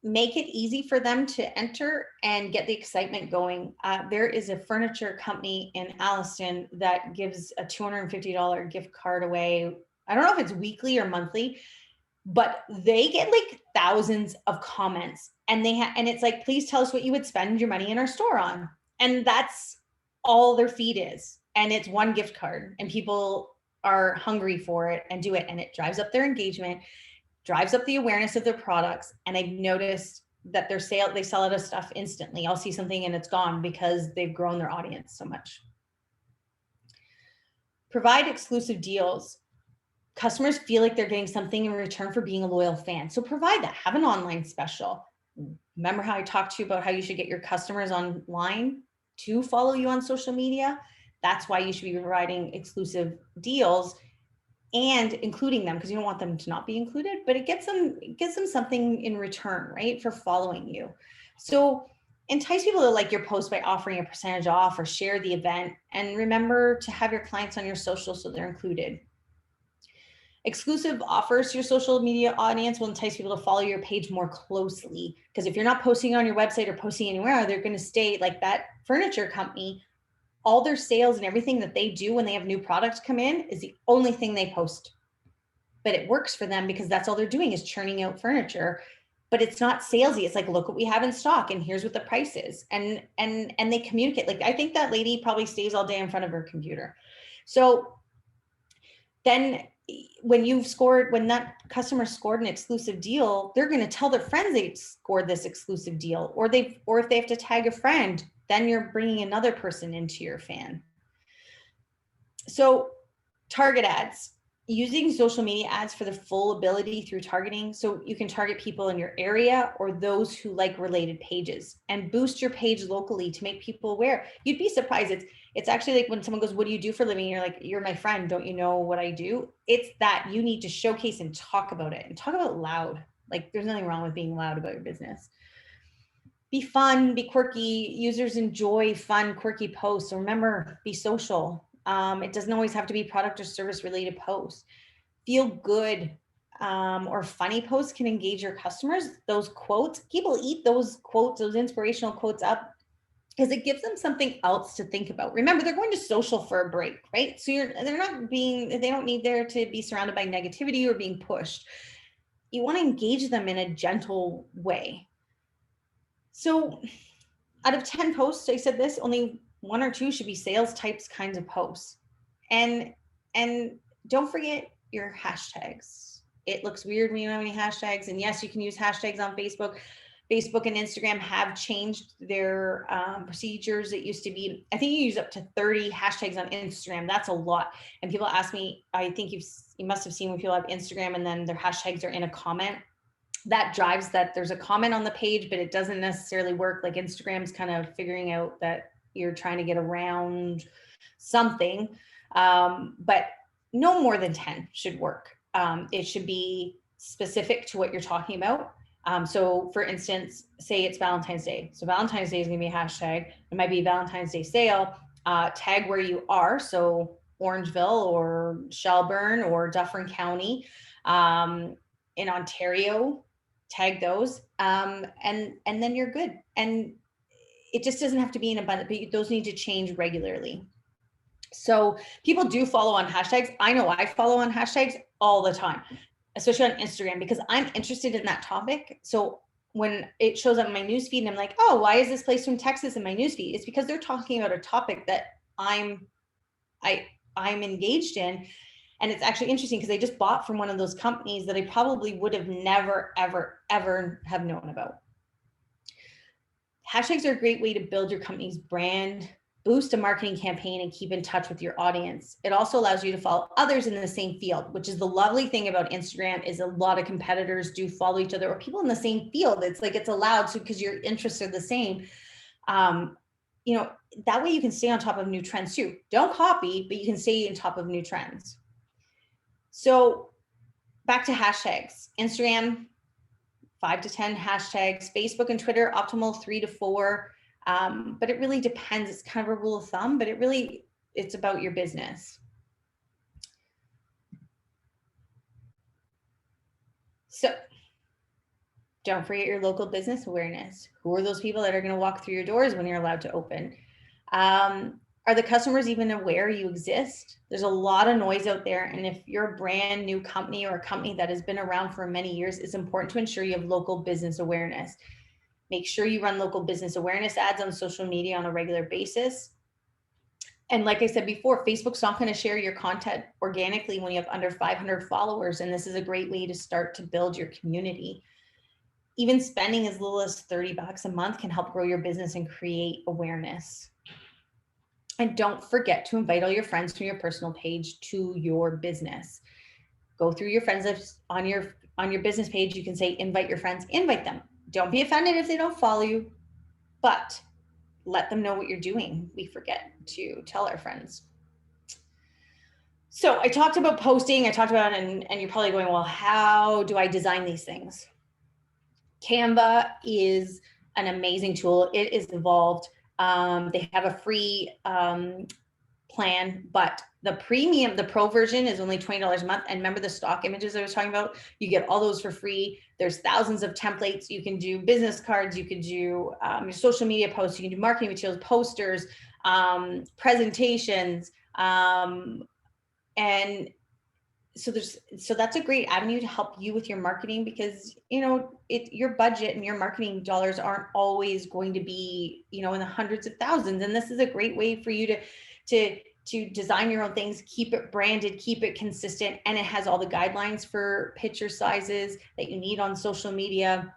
Make it easy for them to enter and get the excitement going. There is a furniture company in Alliston that gives a $250 gift card away. I don't know if it's weekly or monthly, but they get like thousands of comments, and and it's like, please tell us what you would spend your money in our store on. And that's all their feed is. And it's one gift card, and people are hungry for it and do it. And it drives up their engagement, drives up the awareness of their products. And I've noticed that they sell out of stuff instantly. I'll see something and it's gone because they've grown their audience so much. Provide exclusive deals. Customers feel like they're getting something in return for being a loyal fan. So provide that. Have an online special. Remember how I talked to you about how you should get your customers online to follow you on social media? That's why you should be providing exclusive deals and including them, because you don't want them to not be included, but it gives them something in return, right, for following you. So entice people to like your post by offering a percentage off or share the event. And remember to have your clients on your social so they're included. Exclusive offers to your social media audience will entice people to follow your page more closely, because if you're not posting on your website or posting anywhere, they're going to stay like that furniture company. All their sales and everything that they do when they have new products come in is the only thing they post. But it works for them because that's all they're doing is churning out furniture. But it's not salesy. It's like, look what we have in stock and here's what the price is. And they communicate. Like, I think that lady probably stays all day in front of her computer. So then when that customer scored an exclusive deal, they're going to tell their friends they scored this exclusive deal, or if they have to tag a friend, then you're bringing another person into your fan. So target ads, using social media ads for the full ability through targeting. So you can target people in your area or those who like related pages, and boost your page locally to make people aware. You'd be surprised. It's actually like when someone goes, what do you do for a living? You're like, you're my friend. Don't you know what I do? It's that you need to showcase and talk about it, and talk about it loud. Like, there's nothing wrong with being loud about your business. Be fun, be quirky. Users enjoy fun, quirky posts. So remember, be social. It doesn't always have to be product or service related posts. Feel good or funny posts can engage your customers. Those quotes, people eat those quotes, those inspirational quotes up, because it gives them something else to think about. Remember, they're going to social for a break, right? So they don't need there to be surrounded by negativity or being pushed. You want to engage them in a gentle way. So out of 10 posts, I said this, only 1 or 2 should be sales types kinds of posts. And don't forget your hashtags. it looks weird when you don't have any hashtags. And yes, you can use hashtags on Facebook. Facebook and Instagram have changed their procedures. It used to be, I think you use up to 30 hashtags on Instagram. That's a lot. And people ask me, I think you must have seen when people have Instagram and then their hashtags are in a comment. That drives that there's a comment on the page, but it doesn't necessarily work. Like Instagram's kind of figuring out that you're trying to get around something, but no more than 10 should work. It should be specific to what you're talking about. So for instance, say it's Valentine's Day. So Valentine's Day is going to be a hashtag. It might be Valentine's Day sale, tag where you are. So Orangeville or Shelburne or Dufferin County, in Ontario, tag those, and then you're good. And it just doesn't have to be in abundance, but those need to change regularly. So people do follow on hashtags. I know I follow on hashtags all the time, especially on Instagram, because I'm interested in that topic. So when it shows up in my newsfeed and I'm like, oh, why is this place from Texas in my newsfeed? It's because they're talking about a topic that I'm engaged in. And it's actually interesting because they just bought from one of those companies that I probably would have never, ever, ever have known about. Hashtags are a great way to build your company's brand, boost a marketing campaign, and keep in touch with your audience. It also allows you to follow others in the same field, which is the lovely thing about Instagram is a lot of competitors do follow each other or people in the same field. It's like it's allowed to because your interests are the same. You know, that way you can stay on top of new trends too. Don't copy, but you can stay on top of new trends. So back to hashtags. Instagram, 5 to 10 hashtags. Facebook and Twitter, optimal 3 to 4. But it really depends. It's kind of a rule of thumb, but it's about your business. So don't forget your local business awareness. Who are those people that are going to walk through your doors when you're allowed to open? Are the customers even aware you exist? There's a lot of noise out there. And if you're a brand new company or a company that has been around for many years, it's important to ensure you have local business awareness. Make sure you run local business awareness ads on social media on a regular basis. And like I said before, Facebook's not going to share your content organically when you have under 500 followers. And this is a great way to start to build your community. Even spending as little as $30 a month can help grow your business and create awareness. And don't forget to invite all your friends from your personal page to your business. Go through your friends list on your business page. You can say, invite your friends, invite them. Don't be offended if they don't follow you, but let them know what you're doing. We forget to tell our friends. So I talked about posting. I talked about it, and you're probably going, well, how do I design these things? Canva is an amazing tool. It is evolved. They have a free plan, but the premium, the pro version is only $20 a month. And remember the stock images I was talking about? You get all those for free. There's thousands of templates. You can do business cards. You can do your social media posts. You can do marketing materials, posters, presentations. And so that's a great avenue to help you with your marketing because, you know, your budget and your marketing dollars aren't always going to be, you know, in the hundreds of thousands. And this is a great way for you to design your own things, keep it branded, keep it consistent. And it has all the guidelines for picture sizes that you need on social media,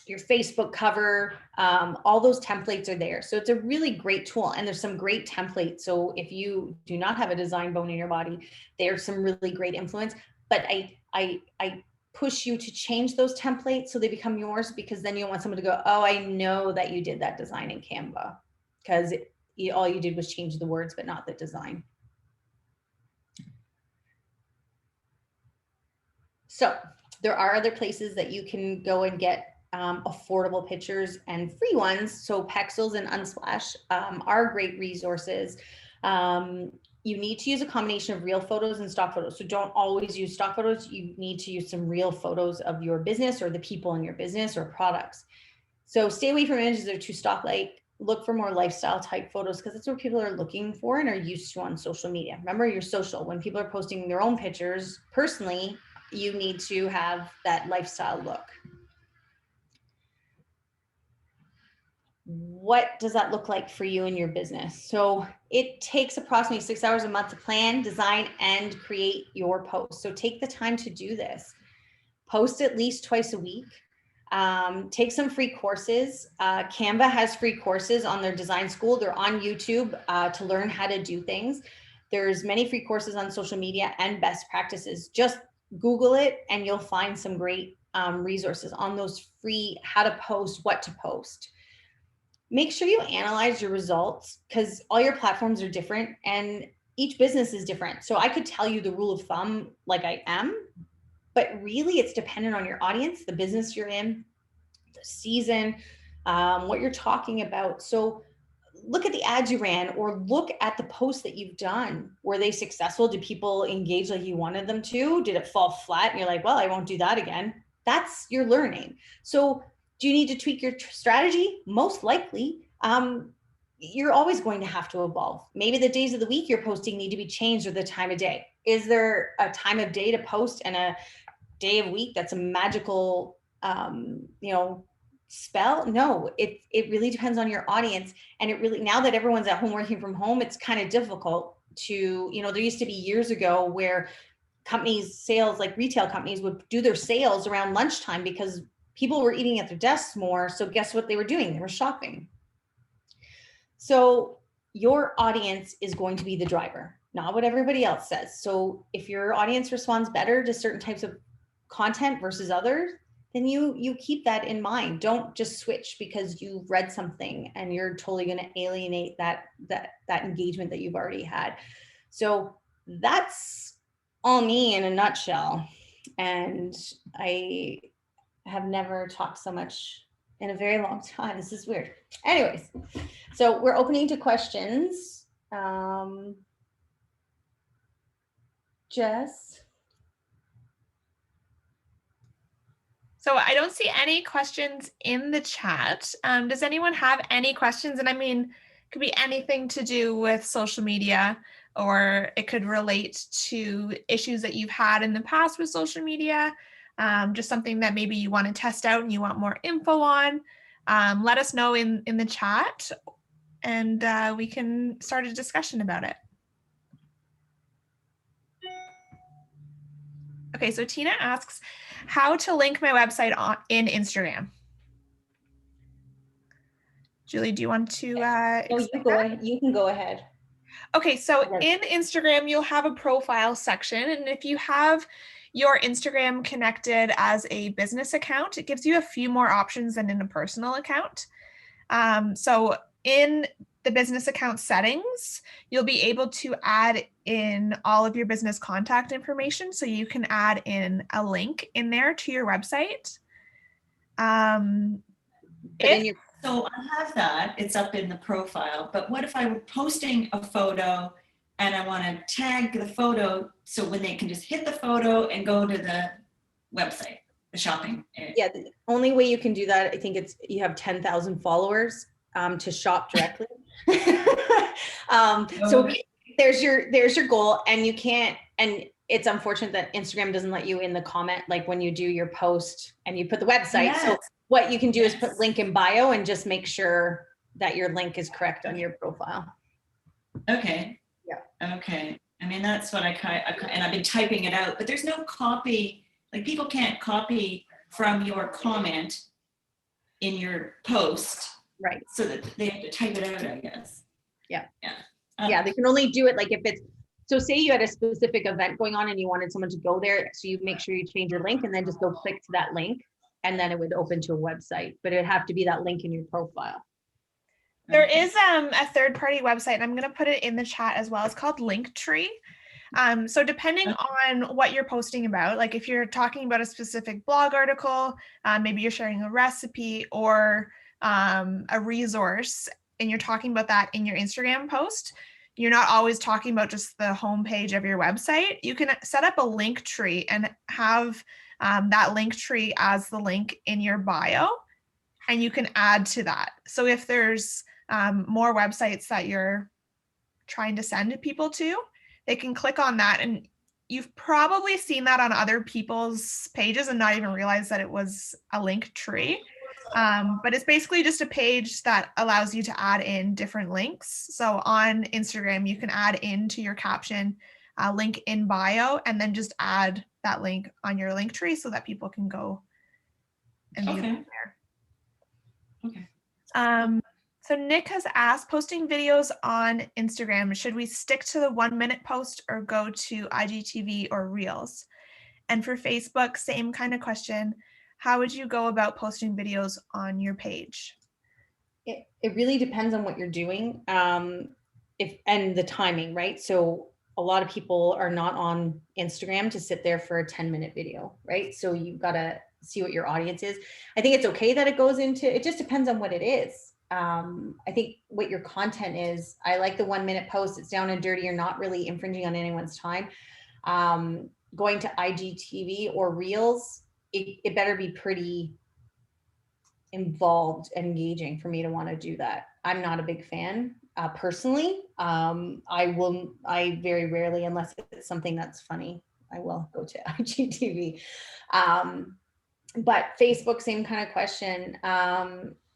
your Facebook cover, all those templates are there. So it's a really great tool. And there's some great templates. So if you do not have a design bone in your body, there's some really great influence. But I push you to change those templates so they become yours, because then you want someone to go, oh, I know that you did that design in Canva, because all you did was change the words, but not the design. So there are other places that you can go and get affordable pictures and free ones. So Pexels and Unsplash are great resources. You need to use a combination of real photos and stock photos. So don't always use stock photos. You need to use some real photos of your business or the people in your business or products. So stay away from images that are too stock-like. Look for more lifestyle type photos because that's what people are looking for and are used to on social media. Remember, your social, when people are posting their own pictures, personally, you need to have that lifestyle look. What does that look like for you in your business? So it takes approximately 6 hours a month to plan, design, and create your post. So take the time to do this. post at least twice a week. Take some free courses. Canva has free courses on their design school. They're on YouTube to learn how to do things. There's many free courses on social media and best practices. Just Google it and you'll find some great resources on those free how to post, what to post. Make sure you analyze your results because all your platforms are different and each business is different. So I could tell you the rule of thumb like I am, but really it's dependent on your audience, the business you're in, the season, what you're talking about. So look at the ads you ran or look at the posts that you've done. Were they successful? Did people engage like you wanted them to? Did it fall flat? And you're like, well, I won't do that again. That's your learning. So do you need to tweak your strategy? Most likely. You're always going to have to evolve. Maybe the days of the week you're posting need to be changed or the time of day. Is there a time of day to post and a day of week that's a magical, spell? No, it really depends on your audience. And it really, now that everyone's at home working from home, it's kind of difficult to, there used to be years ago where companies, sales, like retail companies would do their sales around lunchtime because people were eating at their desks more. So guess what they were doing? They were shopping. So your audience is going to be the driver, not what everybody else says. So if your audience responds better to certain types of content versus others, then you keep that in mind. Don't just switch because you've read something and you're totally going to alienate that engagement that you've already had. So that's all me in a nutshell. And I have never talked so much in a very long time. This is weird. Anyways, so we're opening to questions. Jess? So I don't see any questions in the chat. Does anyone have any questions? And I mean, it could be anything to do with social media, or it could relate to issues that you've had in the past with social media, just something that maybe you want to test out and you want more info on. Let us know in the chat and we can start a discussion about it. Okay, so Tina asks, how to link my website in Instagram. Julie, do you want to you can go ahead. Okay, so in Instagram, you'll have a profile section. And if you have your Instagram connected as a business account, it gives you a few more options than in a personal account. So in the business account settings, you'll be able to add in all of your business contact information. So you can add in a link in there to your website. So I have that, it's up in the profile, but what if I were posting a photo and I want to tag the photo so when they can just hit the photo and go to the website, the shopping area? Yeah, the only way you can do that, I think it's you have 10,000 followers to shop directly. So there's your goal, and you can't, and it's unfortunate that Instagram doesn't let you in the comment, like when you do your post and you put the website. Yes. So what you can do is put link in bio and just make sure that your link is correct on your profile. Okay. Yeah. Okay. I mean, that's what and I've been typing it out, but there's no copy. Like people can't copy from your comment in your post. Right. So that they have to type it out, I guess. Yeah. Yeah. Yeah, they can only do it like if it's, so say you had a specific event going on and you wanted someone to go there, so you make sure you change your link and then just go click to that link and then it would open to a website, but it would have to be that link in your profile. There is a third-party website, and I'm going to put it in the chat as well. It's called Linktree. So depending on what you're posting about, like if you're talking about a specific blog article, maybe you're sharing a recipe or a resource, and you're talking about that in your Instagram post, you're not always talking about just the homepage of your website. You can set up a link tree and have that link tree as the link in your bio, and you can add to that. So if there's more websites that you're trying to send people to, they can click on that. And you've probably seen that on other people's pages and not even realize that it was a link tree. But it's basically just a page that allows you to add in different links. So on Instagram, you can add into your caption, link in bio, and then just add that link on your link tree so that people can go and view Okay. it there. Okay. So Nick has asked, posting videos on Instagram, should we stick to the 1 minute post or go to IGTV or Reels? And for Facebook, same kind of question. How would you go about posting videos on your page? It really depends on what you're doing, and the timing, right? So a lot of people are not on Instagram to sit there for a 10-minute video, right? So you've got to see what your audience is. I think it's okay that it goes into, it just depends on what it is. I think what your content is. I like the 1 minute post. It's down and dirty. You're not really infringing on anyone's time. Going to IGTV or Reels, it better be pretty involved and engaging for me to want to do that. I'm not a big fan personally. I very rarely, unless it's something that's funny, I will go to IGTV. But Facebook, same kind of question.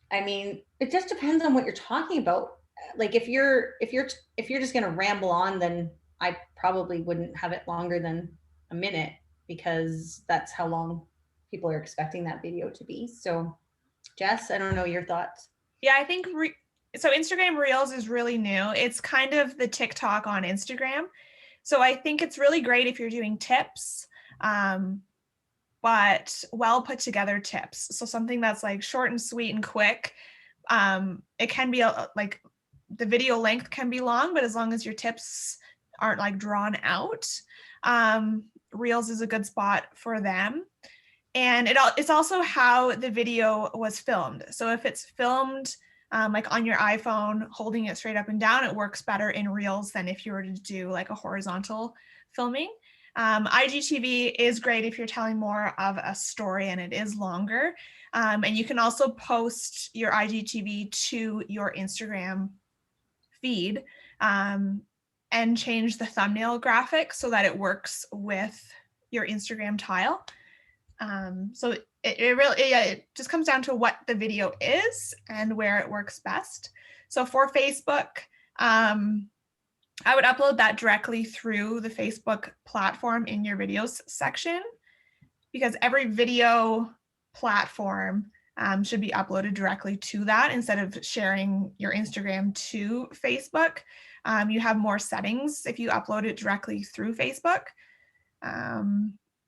I mean, it just depends on what you're talking about. Like if you're just going to ramble on, then I probably wouldn't have it longer than a minute, because that's how long people are expecting that video to be. So Jess, I don't know your thoughts. Yeah, I think so Instagram Reels is really new. It's kind of the TikTok on Instagram. So I think it's really great if you're doing tips, but well put together tips. So something that's like short and sweet and quick. It can be like the video length can be long, but as long as your tips aren't like drawn out, Reels is a good spot for them. And it's also how the video was filmed. So if it's filmed like on your iPhone, holding it straight up and down, it works better in Reels than if you were to do like a horizontal filming. IGTV is great if you're telling more of a story and it is longer. And you can also post your IGTV to your Instagram feed and change the thumbnail graphic so that it works with your Instagram tile. So it really, it just comes down to what the video is and where it works best. So for Facebook, I would upload that directly through the Facebook platform in your videos section, because every video platform should be uploaded directly to that instead of sharing your Instagram to Facebook. You have more settings if you upload it directly through Facebook.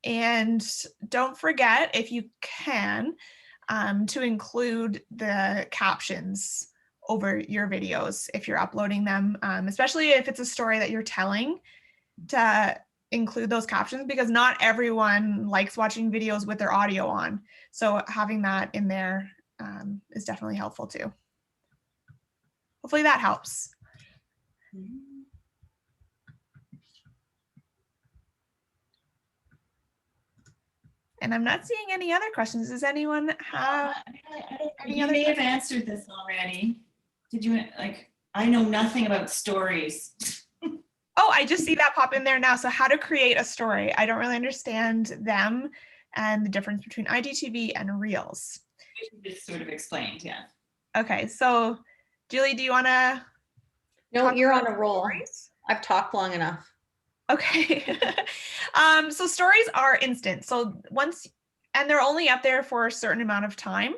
And don't forget, if you can, to include the captions over your videos if you're uploading them, especially if it's a story that you're telling, to include those captions, because not everyone likes watching videos with their audio on. So having that in there is definitely helpful too. Hopefully that helps. And I'm not seeing any other questions. Does anyone have any other? You may have answered this already. Did you, like, I know nothing about stories. Oh, I just see that pop in there now. So how to create a story. I don't really understand them and the difference between IGTV and Reels. You just sort of explained, yeah. Okay, so Julie, do you want to? No, you're on a roll. Stories? I've talked long enough. Okay. So stories are instant. So and they're only up there for a certain amount of time.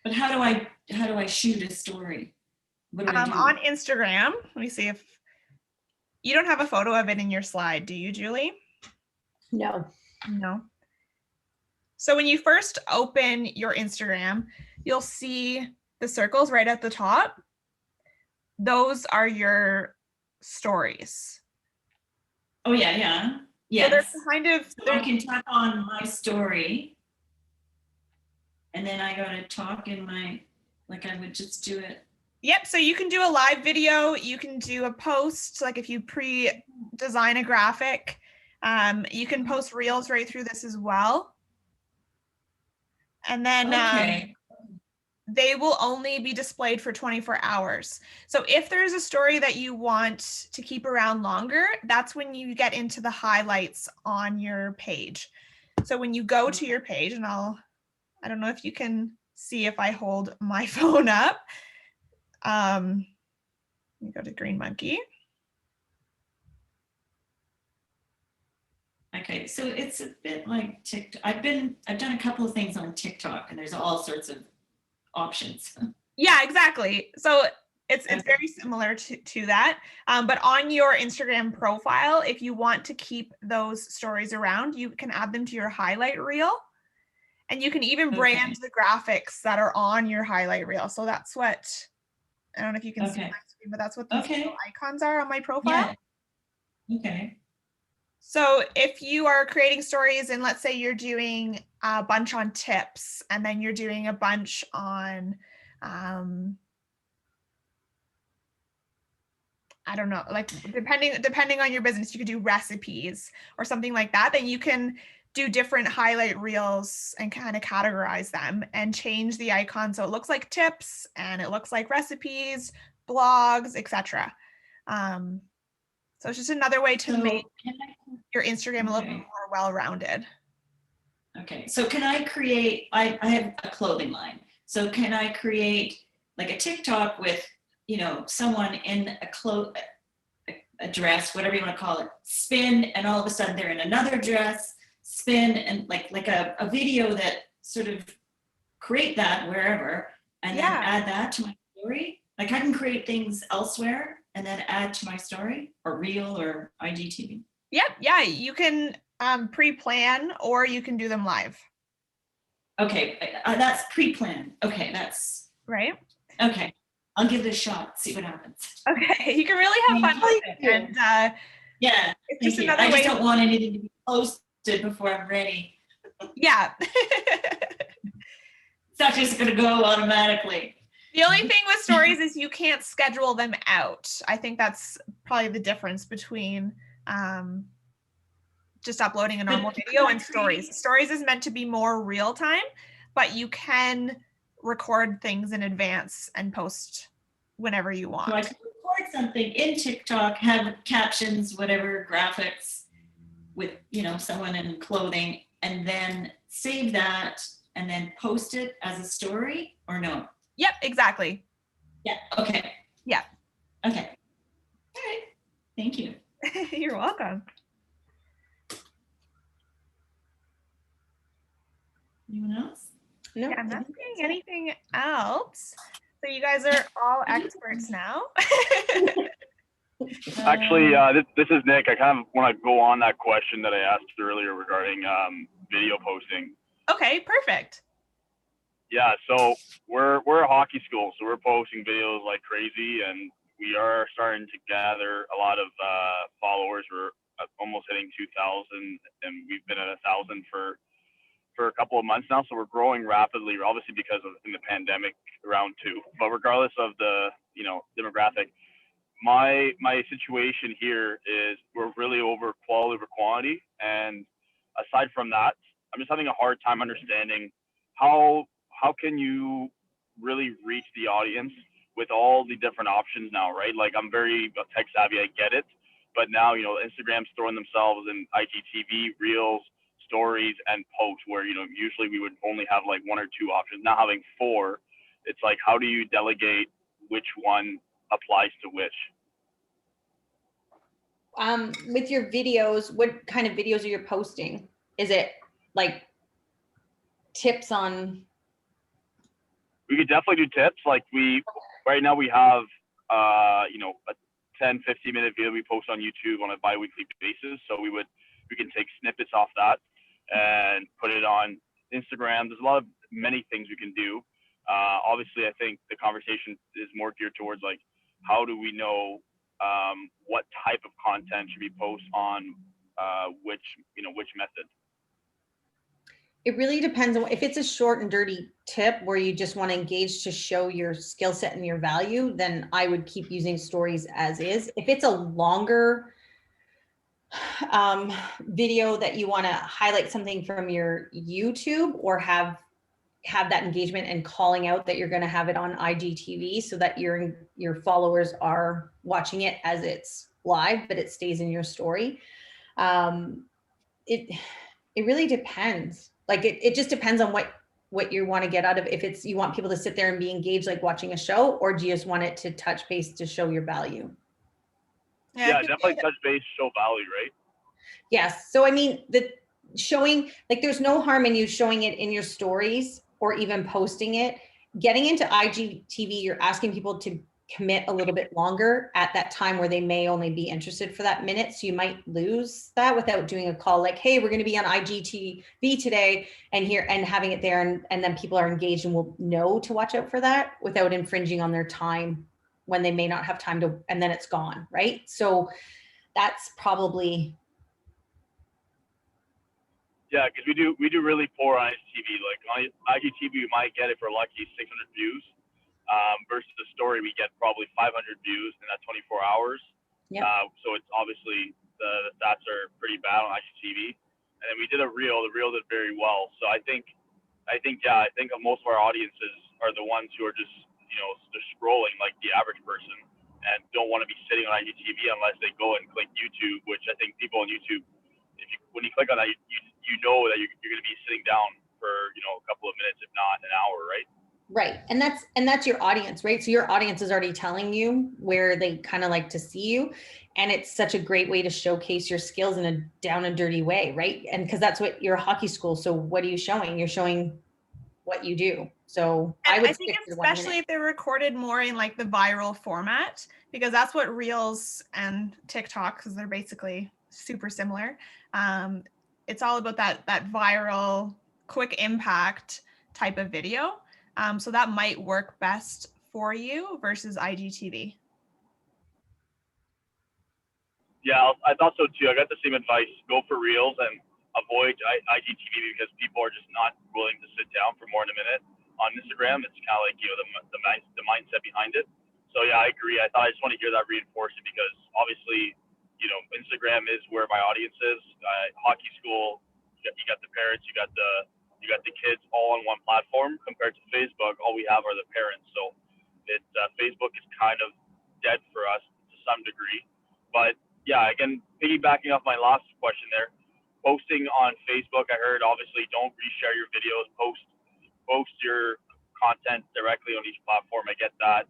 But how do I shoot a story? What do I do? On Instagram, let me see if you don't have a photo of it in your slide, do you, Julie? No. No. So when you first open your Instagram, you'll see the circles right at the top. Those are your stories. Oh yeah, yeah. Yes. So they're kind of, so I can tap on my story, and then I gotta talk in my, like I would just do it. Yep, so you can do a live video, you can do a post, like if you pre-design a graphic, you can post reels right through this as well. And then okay. They will only be displayed for 24 hours. So if there's a story that you want to keep around longer, that's when you get into the highlights on your page. So when you go to your page, and I don't know if you can see if I hold my phone up. Let me go to Green Monkey. I Okay, so it's a bit like TikTok. I've done a couple of things on TikTok, and there's all sorts of options. Yeah, exactly. So it's very similar to that. But on your Instagram profile, if you want to keep those stories around, you can add them to your highlight reel. And you can even brand the graphics that are on your highlight reel. So that's what, I don't know if you can see my screen, but that's what these little icons are on my profile. Yeah. Okay. So if you are creating stories and let's say you're doing a bunch on tips and then you're doing a bunch on, I don't know, like depending on your business, you could do recipes or something like that, then you can do different highlight reels and kind of categorize them and change the icon so it looks like tips and it looks like recipes, blogs, etc. So it's just another way to make your Instagram a little bit more well-rounded. Okay, so can I create, I have a clothing line. So can I create like a TikTok with, you know, someone in a dress, whatever you want to call it, spin, and all of a sudden they're in another dress, spin, and like a video that sort of create that wherever, and then add that to my story? Like I can create things elsewhere and then add to my story or reel or IGTV. Yep, yeah, you can pre-plan or you can do them live. Okay, that's pre-planned. Okay, that's right. Okay, I'll give it a shot. See what happens. Okay, you can really have fun with it, and yeah, it's just another I way. just don't want anything to be posted before I'm ready. Yeah, it's not just going to go automatically. The only thing with stories is you can't schedule them out. I think that's probably the difference between just uploading a normal video and stories. Stories is meant to be more real time, but you can record things in advance and post whenever you want. So I can record something in TikTok, have captions, whatever, graphics with, you know, someone in clothing, and then save that and then post it as a story, or no? Yep, exactly. Yeah, okay. Yeah. Okay. All right. Thank you. You're welcome. Anyone else? No, I'm not seeing anything else. So you guys are all experts now. Actually, this is Nick. I kind of want to go on that question that I asked earlier regarding video posting. Okay, perfect. Yeah, so we're a hockey school, so we're posting videos like crazy, and we are starting to gather a lot of followers. We're almost hitting 2,000, and we've been at 1,000 for a couple of months now. So we're growing rapidly, obviously because of in the pandemic round 2. But regardless of the demographic, my situation here is we're really over quality over quantity, and aside from that, I'm just having a hard time understanding how can you really reach the audience with all the different options now, right? Like I'm very tech savvy, I get it, but now Instagram's throwing themselves in IGTV, Reels, Stories, and Posts, where usually we would only have like 1 or 2 options. Now having 4, it's like how do you delegate which one applies to which? With your videos, what kind of videos are you posting? Is it like tips on? We could definitely do tips. Like right now we have a 10, 15-minute video we post on YouTube on a bi-weekly basis. So we can take snippets off that and put it on Instagram. There's many things we can do. Obviously, I think the conversation is more geared towards like, how do we know what type of content should be posted on which method? It really depends on if it's a short and dirty tip where you just want to engage to show your skill set and your value, then I would keep using stories as is. If it's a longer video that you want to highlight something from your YouTube or have that engagement and calling out that you're going to have it on IGTV so that your followers are watching it as it's live, but it stays in your story. It really depends. Like it just depends on what you want to get out of it. If it's you want people to sit there and be engaged like watching a show, or do you just want it to touch base to show your value? Yeah, definitely touch base, show value, right? Yes. So I mean, the showing, like, there's no harm in you showing it in your stories or even posting it. Getting into IGTV, you're asking people to commit a little bit longer at that time where they may only be interested for that minute. So you might lose that without doing a call like, hey, we're going to be on IGTV today and here, and having it there. And then people are engaged and will know to watch out for that without infringing on their time when they may not have time to, and then it's gone. Right. So that's probably. Yeah, because we do really poor on IGTV. Like on IGTV, we might get it for lucky 600 views, versus the story we get probably 500 views in that 24 hours. Yep. So it's obviously the stats are pretty bad on IGTV. And then we did a reel. The reel did very well. So I think most of our audiences are the ones who are just just scrolling like the average person and don't want to be sitting on IGTV unless they go and click YouTube, which I think people on YouTube, when you click on that, you know that you're going to be sitting down for a couple of minutes, if not an hour, right? Right. And that's your audience, right? So your audience is already telling you where they kind of like to see you. And it's such a great way to showcase your skills in a down and dirty way, right? And because that's what you're a hockey school. So what are you showing? You're showing what you do. So And I would think stick to 1 minute. especially if they're recorded more in like the viral format, because that's what Reels and TikTok, because they're basically super similar. It's all about that viral, quick impact type of video. So that might work best for you versus IGTV. Yeah, I thought so too. I got the same advice. Go for Reels and avoid IGTV because people are just not willing to sit down for more than a minute. On Instagram, it's kind of like the mindset behind it. So yeah, I agree. I thought I just want to hear that reinforced because obviously, Instagram is where my audience is. Hockey school, you got the parents, you got the kids all on one platform. Compared to Facebook, all we have are the parents. So Facebook is kind of dead for us to some degree. But yeah, again, piggybacking off my last question there, posting on Facebook, I heard obviously don't reshare your videos, post your content directly on each platform. I get that.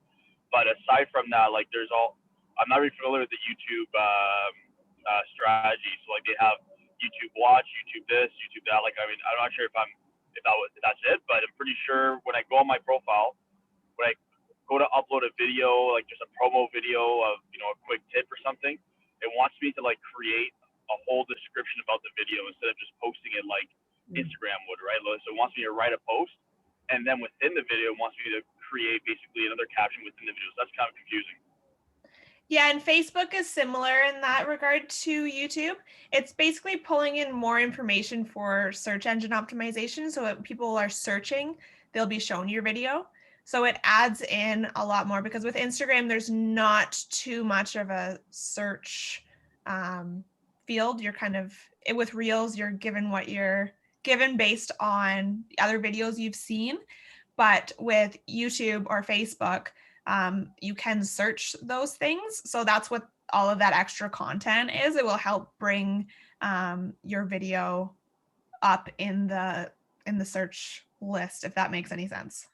But aside from that, like I'm not really familiar with the YouTube strategy. So like they have YouTube Watch, YouTube this, YouTube that. Like, I mean, I'm not sure if that's it, but I'm pretty sure when I go on my profile, when I go to upload a video, like just a promo video of, a quick tip or something, it wants me to like create a whole description about the video instead of just posting it like Instagram would, right? So it wants me to write a post, and then within the video, it wants me to create basically another caption within the video. So that's kind of confusing. Yeah, and Facebook is similar in that regard to YouTube. It's basically pulling in more information for search engine optimization. So if people are searching, they'll be shown your video. So it adds in a lot more because with Instagram, there's not too much of a search field. You're kind of, with Reels, you're given what you're given based on other videos you've seen. But with YouTube or Facebook, you can search those things. So that's what all of that extra content is. It will help bring your video up in the search list, if that makes any sense.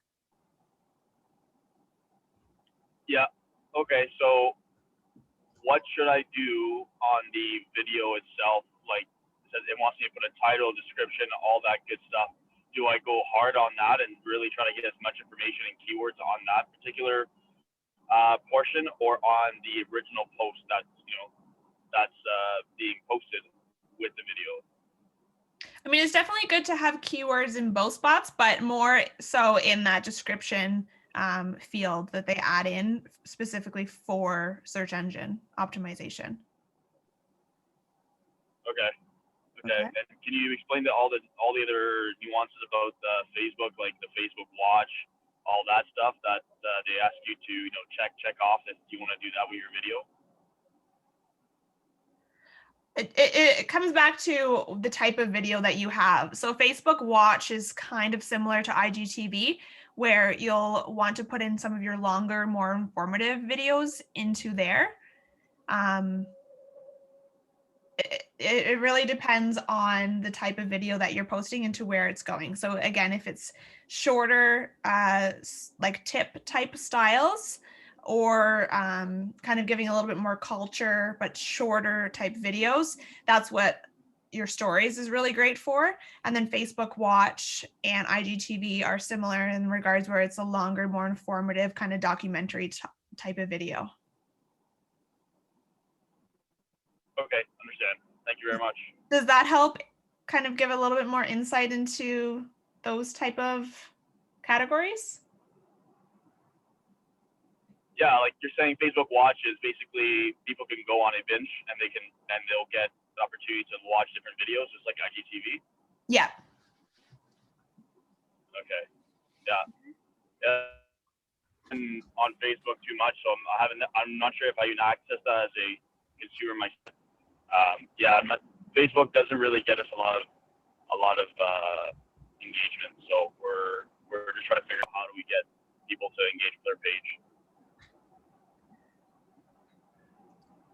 Yeah. Okay. So what should I do on the video itself? Like it wants me to put a title, description, all that good stuff. Do I go hard on that and really try to get as much information and keywords on that particular portion, or on the original post that's being posted with the video? I mean, it's definitely good to have keywords in both spots, but more so in that description field that they add in specifically for search engine optimization. Okay. And can you explain all the other nuances about Facebook, like the Facebook Watch, all that stuff that they ask you to check off if you want to do that with your video? It comes back to the type of video that you have. So Facebook Watch is kind of similar to IGTV, where you'll want to put in some of your longer, more informative videos into there. It really depends on the type of video that you're posting and to where it's going. So again, if it's shorter, like tip type styles, or kind of giving a little bit more culture but shorter type videos, that's what your stories is really great for. And then Facebook Watch and IGTV are similar in regards where it's a longer, more informative kind of documentary type of video. Okay, understand. Thank you very much. Does that help kind of give a little bit more insight into those type of categories? Yeah, like you're saying, Facebook Watch is basically people can go on a binge and they'll get the opportunity to watch different videos, just like IGTV. Yeah. Okay. Yeah. And on Facebook too much, so I'm not sure if I even access that as a consumer myself. Facebook doesn't really get us a lot of engagement, so we're just trying to figure out how do we get people to engage with their page.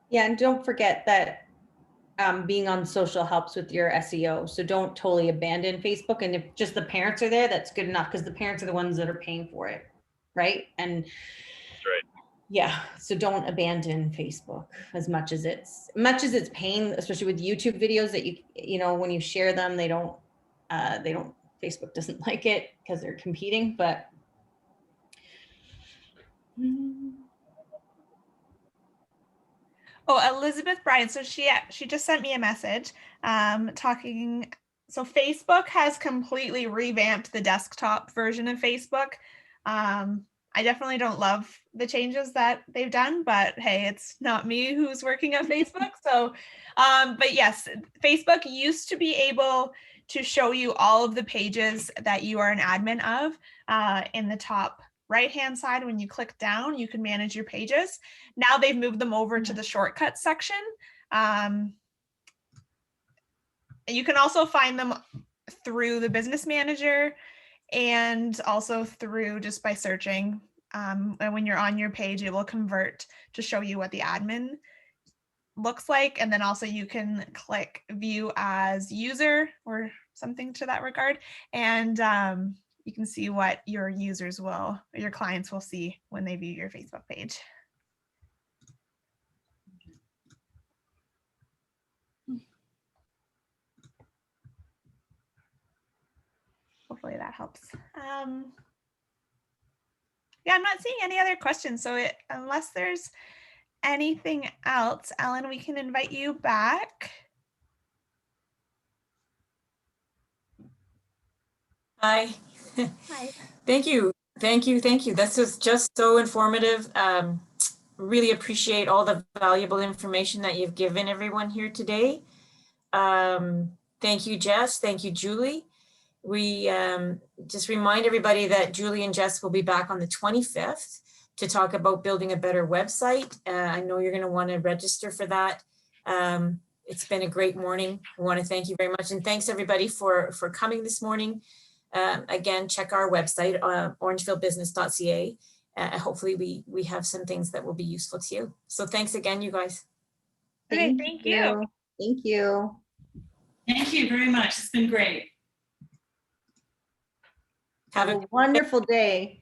Yeah, and don't forget that being on social helps with your SEO. So don't totally abandon Facebook. And if just the parents are there, that's good enough, because the parents are the ones that are paying for it, right? And That's right. yeah, so don't abandon Facebook as much as it's paying, especially with YouTube videos that you know, when you share them, they don't Facebook doesn't like it because they're competing, but Oh, Elizabeth Bryan. So she just sent me a message talking. So Facebook has completely revamped the desktop version of Facebook. I definitely don't love the changes that they've done, but hey, it's not me who's working at Facebook. So, but yes, Facebook used to be able to show you all of the pages that you are an admin of in the top right-hand side. When you click down, you can manage your pages. Now they've moved them over to the shortcuts section. You can also find them through the business manager and also through just by searching. And when you're on your page, it will convert to show you what the admin looks like. And then also you can click view as user or something to that regard. And you can see what your users will, or your clients will see when they view your Facebook page. Hopefully that helps. Yeah, I'm not seeing any other questions. So unless there's anything else, Ellen, we can invite you back. Hi. Hi. Thank you. Thank you. Thank you. This was just so informative. Really appreciate all the valuable information that you've given everyone here today. Thank you, Jess. Thank you, Julie. We just remind everybody that Julie and Jess will be back on the 25th to talk about building a better website. I know you're going to want to register for that. It's been a great morning. I want to thank you very much. And thanks everybody for coming this morning. Again, check our website, orangevillebusiness.ca. Hopefully we have some things that will be useful to you. So thanks again, you guys. Okay, thank you. Thank you. Thank you very much. It's been great. Have a wonderful day.